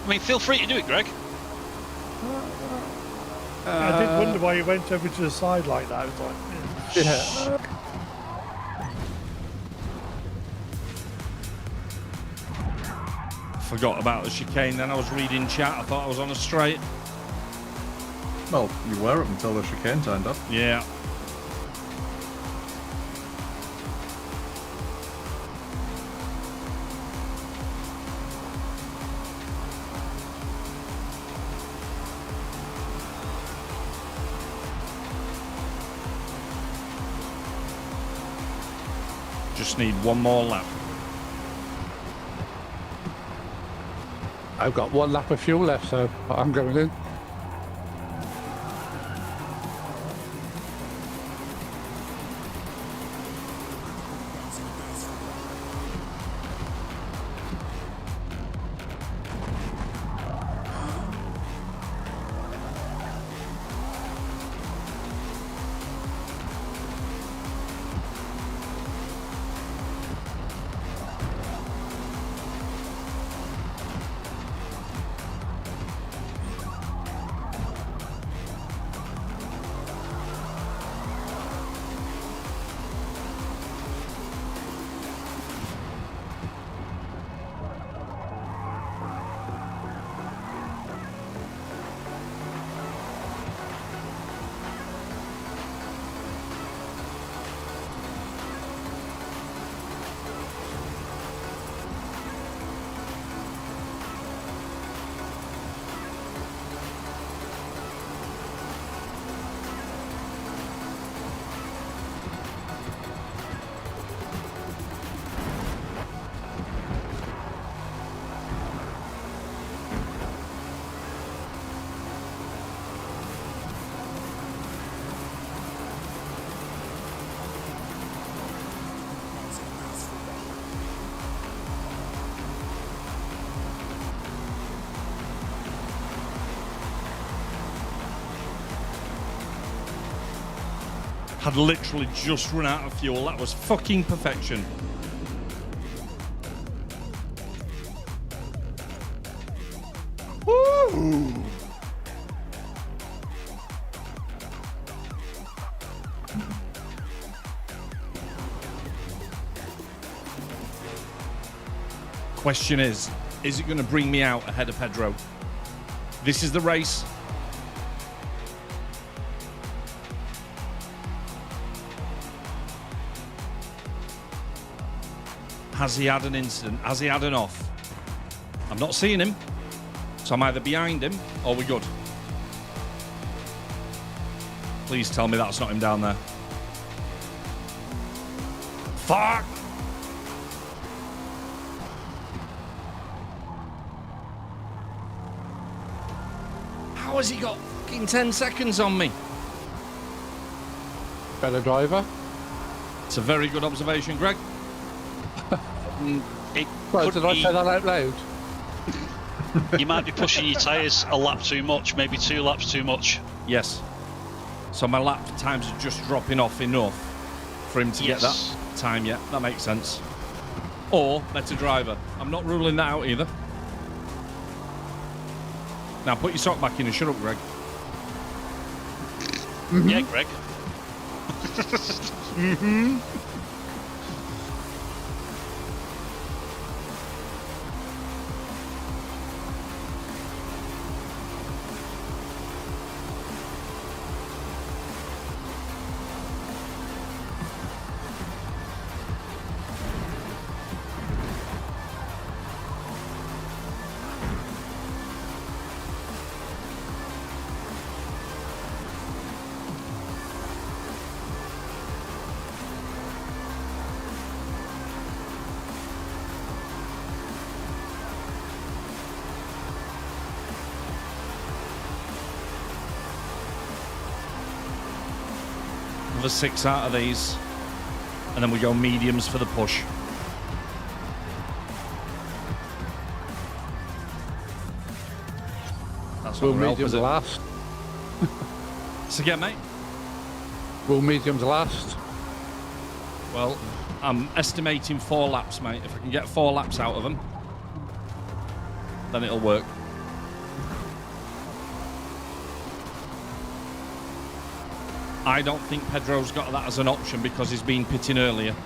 I mean, feel free to do it, Greg. I did wonder why you went over to the side like that. I was like, Yeah. Forgot about the chicane, then I was reading chat, I thought I was on a straight. Well, you were up until the chicane turned up. Yeah. Just need one more lap. I've got one lap of fuel left, so I'm going in. Had literally just run out of fuel. That was fucking perfection. Woo! Question is it going to bring me out ahead of Pedro? This is the race. Has he had an incident? Has he had an off? I'm not seeing him. So I'm either behind him or we're good. Please tell me that's not him down there. Fuck! How has he got fucking 10 seconds on me? Better driver. It's a very good observation, Greg. It Well, could did I be- say that out loud? You might be pushing your tyres a lap too much, maybe 2 laps too much. Yes. So my lap times are just dropping off enough for him to get that time. Yeah, that makes sense. Or better driver. I'm not ruling that out either. Now put your sock back in and shut up, Greg. Yeah, Greg. Another 6 out of these, and then we go mediums for the push. That's Will not gonna help, mediums is it? last? So again, mate. Will mediums last? Well, I'm estimating 4 laps, mate. If I can get 4 laps out of them, then it'll work. I don't think Pedro's got that as an option because he's been pitting earlier.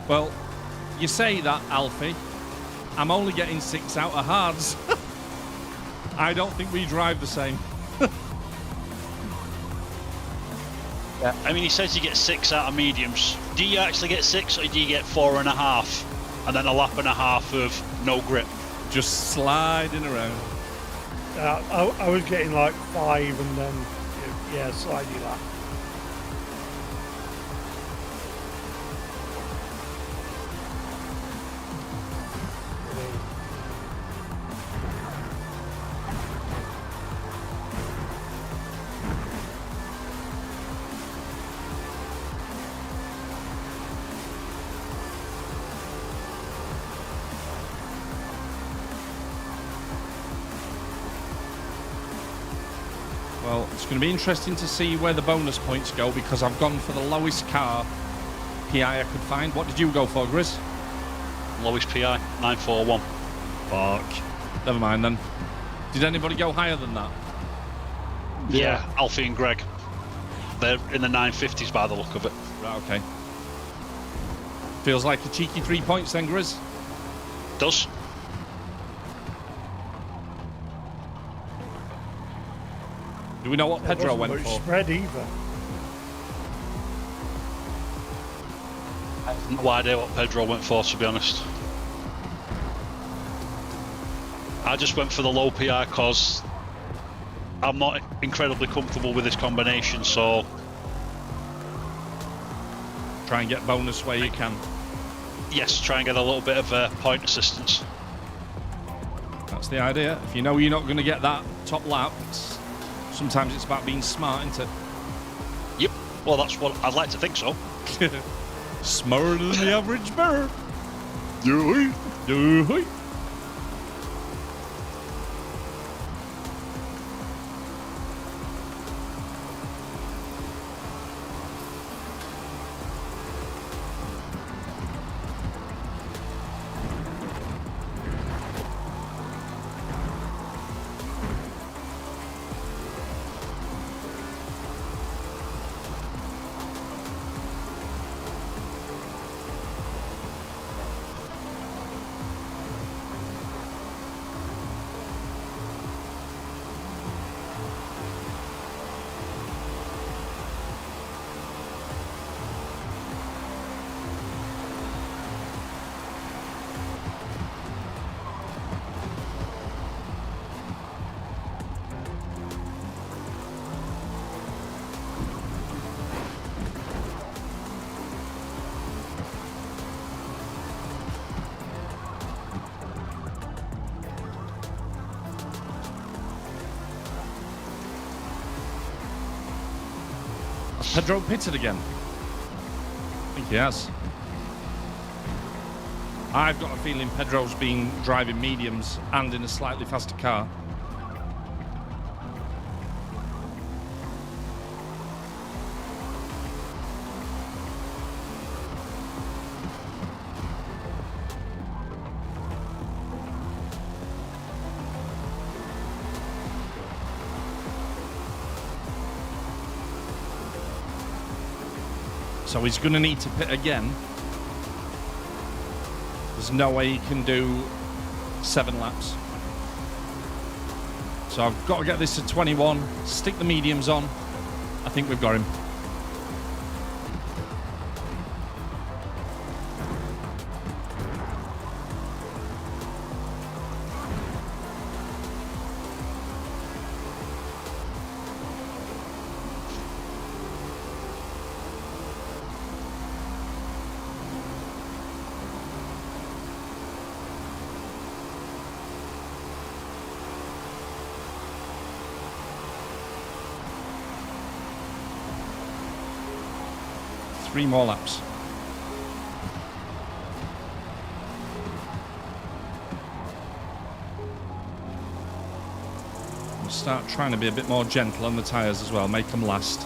Well, you say that, Alfie. I'm only getting 6 out of hards. I don't think we drive the same. I mean, he says you get 6 out of mediums. Do you actually get 6, or do you get 4.5? And then a lap and a half of no grip? Just sliding around. I was getting like 5 and then, yeah, slidey lap. Well, it's going to be interesting to see where the bonus points go because I've gone for the lowest car PI I could find. What did you go for, Grizz? Lowest PI, 941. Fuck. Never mind then. Did anybody go higher than that? Yeah, Alfie and Greg. They're in the 950s by the look of it. Right, okay. Feels like a cheeky 3 points then, Grizz. Does. Do we know what Pedro went for? Spread either. I have no idea what Pedro went for, to be honest. I just went for the low PI because I'm not incredibly comfortable with this combination, so... Try and get bonus where you can. Yes, try and get a little bit of point assistance. That's the idea. If you know you're not going to get that top lap, sometimes it's about being smart, isn't it? Yep. Well, that's what I'd like to think so. Smarter than the average bear. Pedro pitted again. I think he has. I've got a feeling Pedro's been driving mediums and in a slightly faster car. So he's going to need to pit again. There's no way he can do 7 laps. So I've got to get this to 21, stick the mediums on. I think we've got him. Three more laps. We'll start trying to be a bit more gentle on the tyres as well, make them last.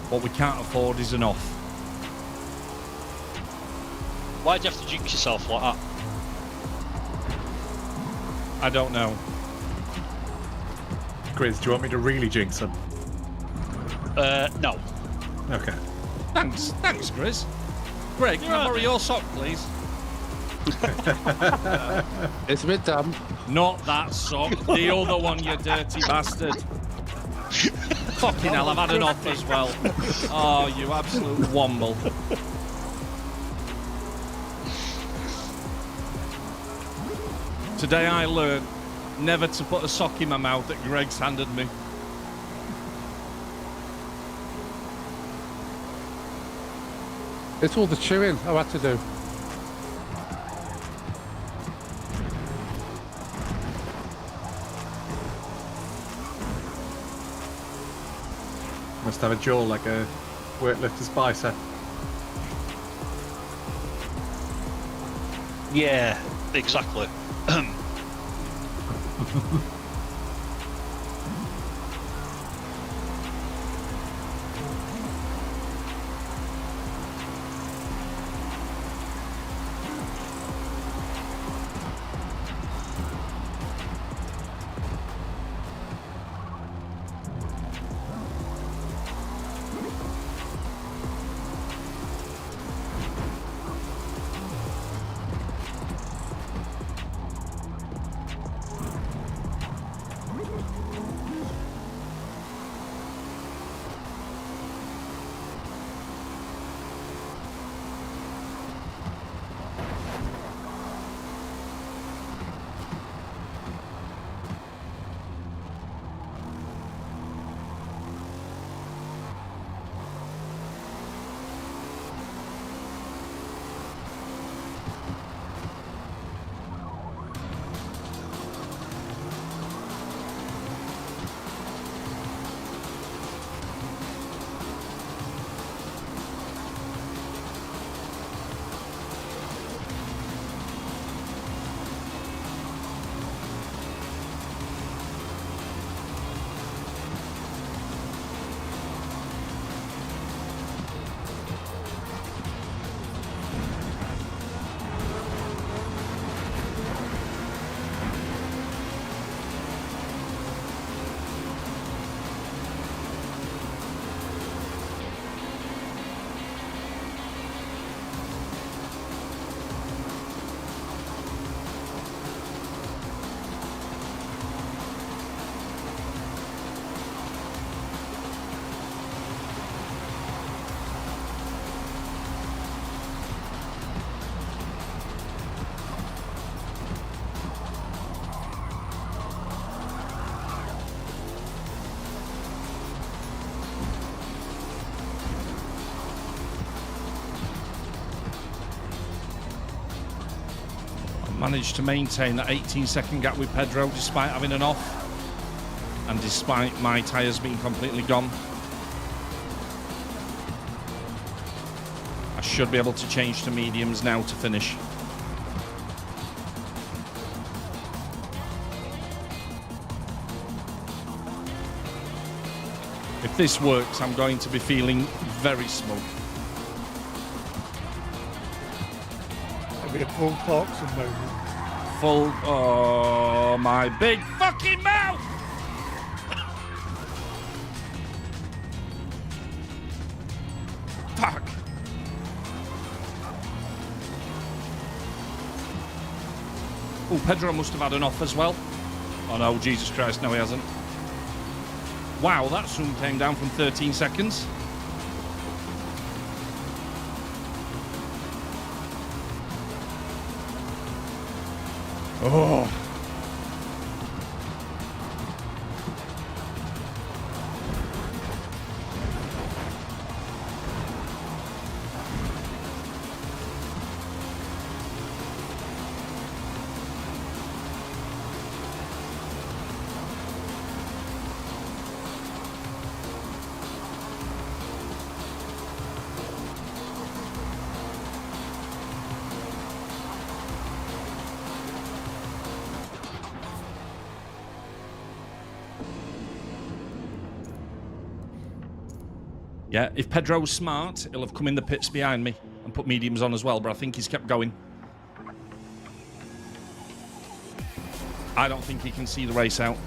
What we can't afford is an off. Why'd you have to jinx yourself like that? I don't know. Grizz, do you want me to really jinx him? No. Okay. Thanks, Grizz. Greg, can I borrow your sock, please? It's a bit damp. Not that sock, the other one, you dirty bastard. Fucking hell, I've had an off as well. Oh, you absolute womble. Today I learned never to put a sock in my mouth that Greg's handed me. It's all the chewing I've had to do. Must have a jaw like a weightlifter's bicep. Yeah, exactly. managed to maintain that 18-second gap with Pedro despite having an off and despite my tyres being completely gone. I should be able to change to mediums now to finish. If this works, I'm going to be feeling very smug. It'll be a full Clarkson moment. Full... Oh, my big fucking mouth! Fuck. Oh, Pedro must have had an off as well. Oh no, Jesus Christ, no he hasn't. Wow, that soon came down from 13 seconds. Oh. Yeah, if Pedro's smart, he'll have come in the pits behind me and put mediums on as well, but I think he's kept going. I don't think he can see the race out.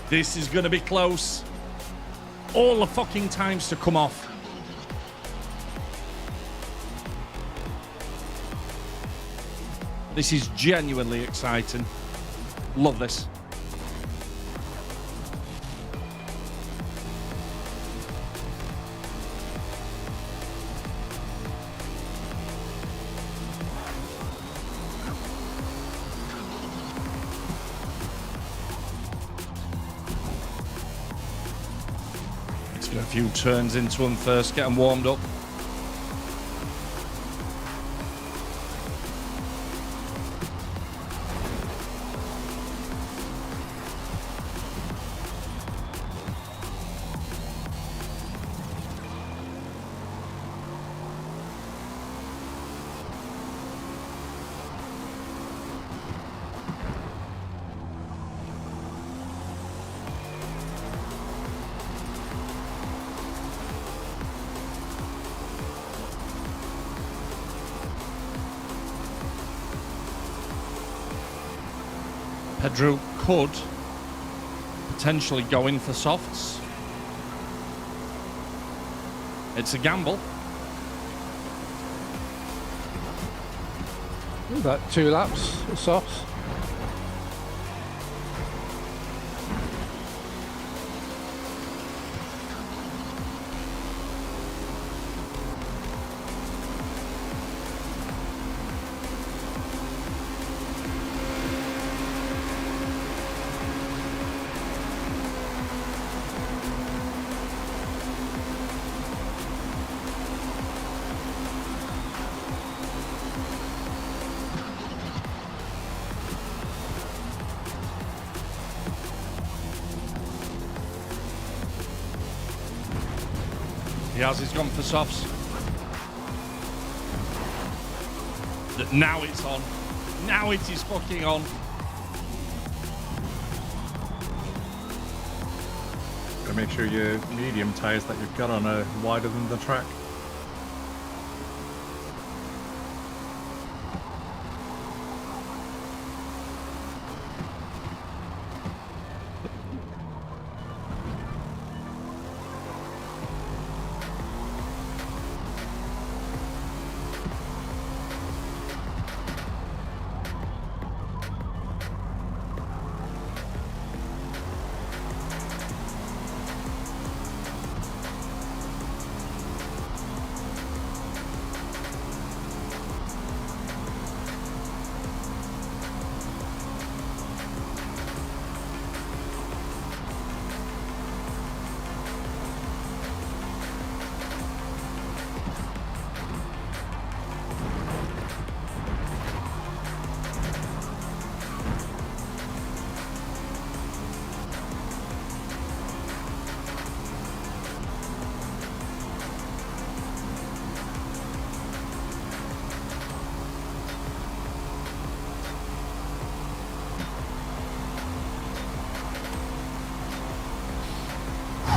This is going to be close. All the fucking times to come off. This is genuinely exciting. Love this. A few turns into them first, get them warmed up. Pedro could potentially go in for softs. It's a gamble. About 2 laps of softs. He's gone for softs. Now it's on. Now it is fucking on. Gotta make sure your medium tyres that you've got on are wider than the track.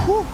Whew.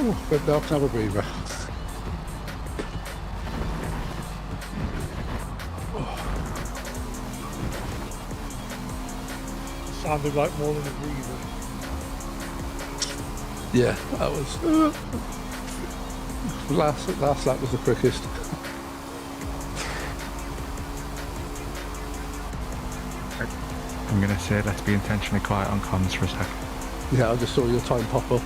Ooh, but now I can have a breather. Sounded like more than a breather. Yeah, that was last lap was the quickest. I'm gonna say let's be intentionally quiet on comms for a sec. Yeah, I just saw your time pop up.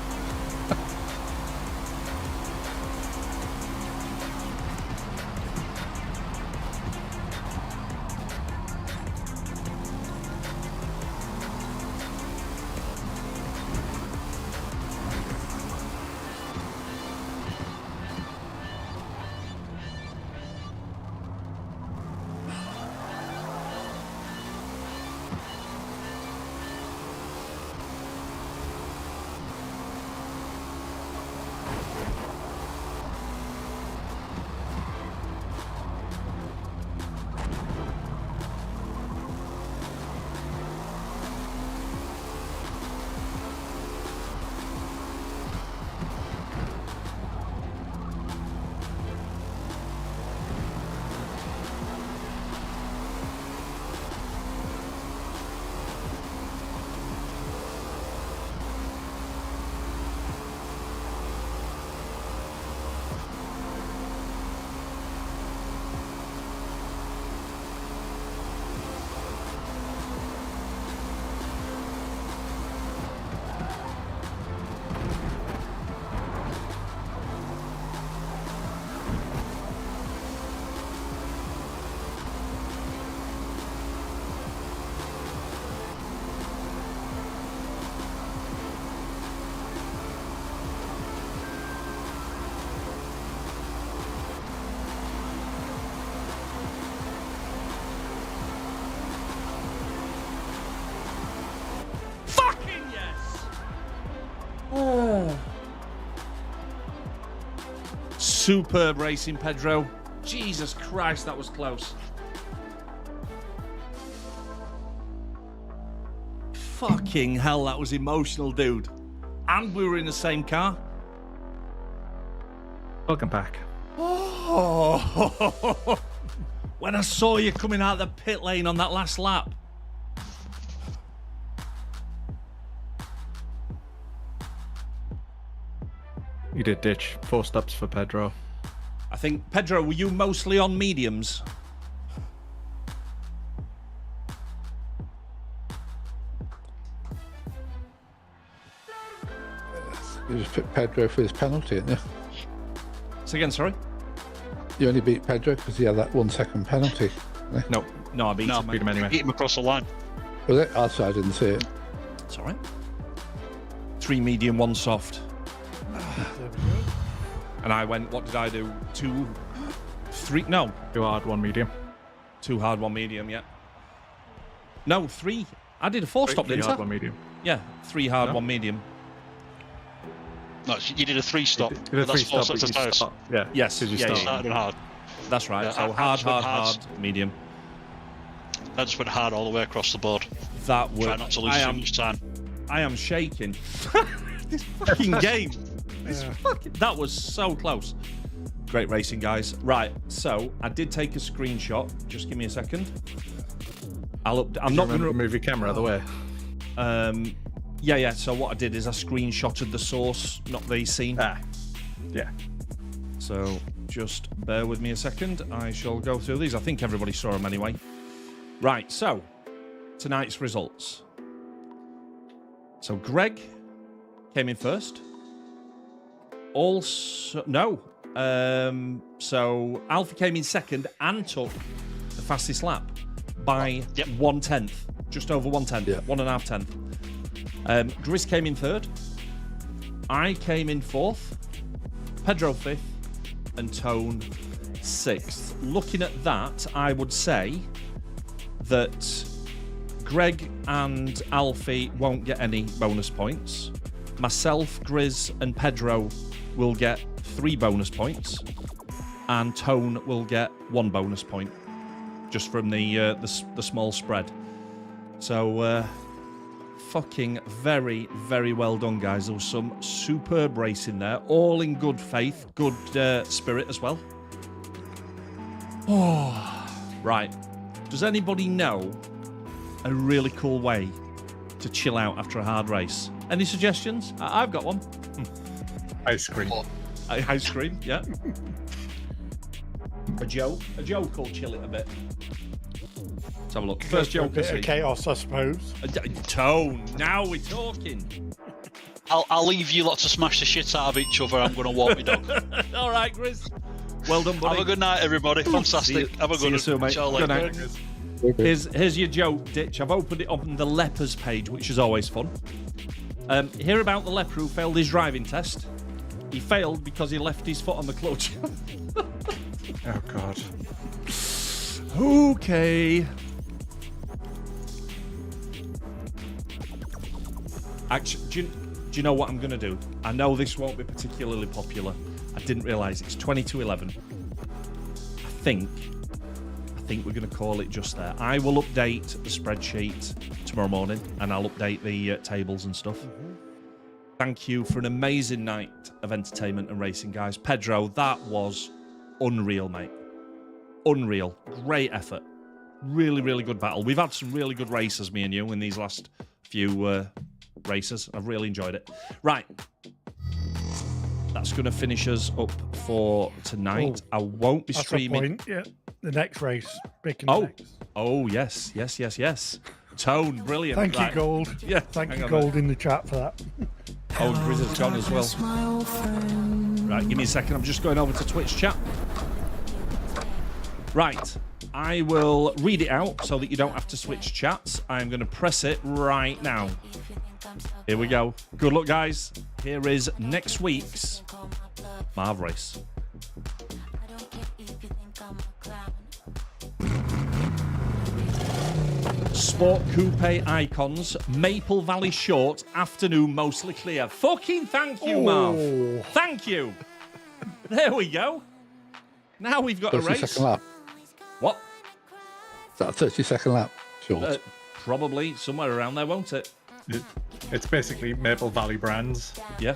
Superb racing, Pedro. Jesus Christ, that was close. Fucking hell, that was emotional, dude. And we were in the same car. Welcome back. Oh, when I saw you coming out the pit lane on that last lap. You did ditch 4 stops for Pedro. I think, Pedro, were you mostly on mediums? You just picked Pedro for his penalty, didn't you? Say again, sorry? You only beat Pedro because he had that 1 second penalty. No, I beat him. Beat him anyway. Beat him across the line. Was it? Oh, sorry, I didn't see it. It's all right. 3 medium, 1 soft. There we go. And I went, what did I do? 2, 3, no. 2 hard, 1 medium. 2 hard, 1 medium, yeah. No, 3. I did a 4-stop, didn't I? hard, 1 medium. Yeah, 3 hard, No. 1 medium. No, you did a 3-stop. You did a But that's 3 4 stop, sets of tyres. Yeah. Yes, Because you yeah, started. Started and hard. That's right. Yeah, So I hard, just went hard, medium. I just went hard all the way across the board. That Try worked. not to lose too much time. I am shaking. This fucking game. That was so close. Great racing, guys. Right, so I did take a screenshot. Just give me a second. I'm not going to move your camera out of the way. Yeah. So what I did is I screenshotted the source, not the scene. Yeah. So just bear with me a second. I shall go through these. I think everybody saw them anyway. Right, so tonight's results. So Greg came in first. Also, no. So Alfie came in second and took the fastest lap by 1/10, just over 1/10, 1.5 tenth. Grizz came in third. I came in fourth. Pedro fifth, and Tone sixth. Looking at that, I would say that Greg and Alfie won't get any bonus points. Myself, Grizz, and Pedro will get 3 bonus points, and Tone will get 1 bonus point, just from the small spread. So, fucking very, very well done, guys. There was some superb racing there, all in good faith, good spirit as well. Oh, right. Does anybody know a really cool way to chill out after a hard race? Any suggestions? I've got one. Ice cream. Ice cream, yeah. A joke will chill it a bit. Let's have a look. First joke. A bit of chaos, I suppose. Tone. Now we're talking. I'll leave you lot to smash the shit out of each other. I'm going to walk my dog. All right, Grizz. Well done, buddy. Have a good night, everybody. Fantastic. Have a good night. Soon, mate. Good night. Here's your joke, Ditch. I've opened it on the Lepers page, which is always fun. Hear about the leper who failed his driving test. He failed because he left his foot on the clutch. Oh, God. Okay. Actually, do you know what I'm going to do? I know this won't be particularly popular. I didn't realise it's 20-11. I think we're going to call it just there. I will update the spreadsheet tomorrow morning, and I'll update the tables and stuff. Thank you for an amazing night of entertainment and racing, guys. Pedro, that was unreal, mate. Unreal. Great effort. Really, really good battle. We've had some really good races, me and you, in these last few races. I've really enjoyed it. Right. That's going to finish us up for tonight. I won't be streaming. Yeah, the next race. Next. Oh, yes. Tone, brilliant. Thank you, Gold. Yeah, thank you, Gold, in the chat for that. Oh, Grizz has gone as well. Right, give me a second. I'm just going over to Twitch chat. Right, I will read it out so that you don't have to switch chats. I'm going to press it right now. Here we go. Good luck, guys. Here is next week's MARV race. Sport Coupe Icons, Maple Valley Short, afternoon mostly clear. Fucking thank you, Marv. Thank you. There we go. Now we've got a race. 30-second lap. What? Is that a 30-second lap? Short. Probably somewhere around there, won't it? It's basically Maple Valley brands. Yeah.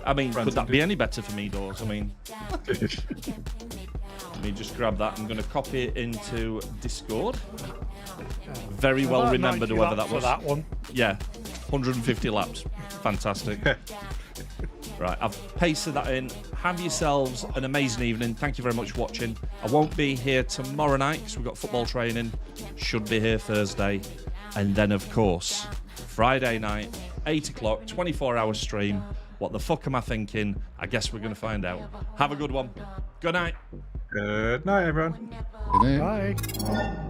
I mean, could that be any better for me, Doors? I mean, let me just grab that. I'm going to copy it into Discord. Very well remembered whoever that was. That one. Yeah, 150 laps. Fantastic. Right, I've pasted that in. Have yourselves an amazing evening. Thank you very much for watching. I won't be here tomorrow night because we've got football training. Should be here Thursday. And then, of course, Friday night, 8 o'clock, 24-hour stream. What the fuck am I thinking? I guess we're going to find out. Have a good one. Good night. Good night, everyone. Good night. Bye.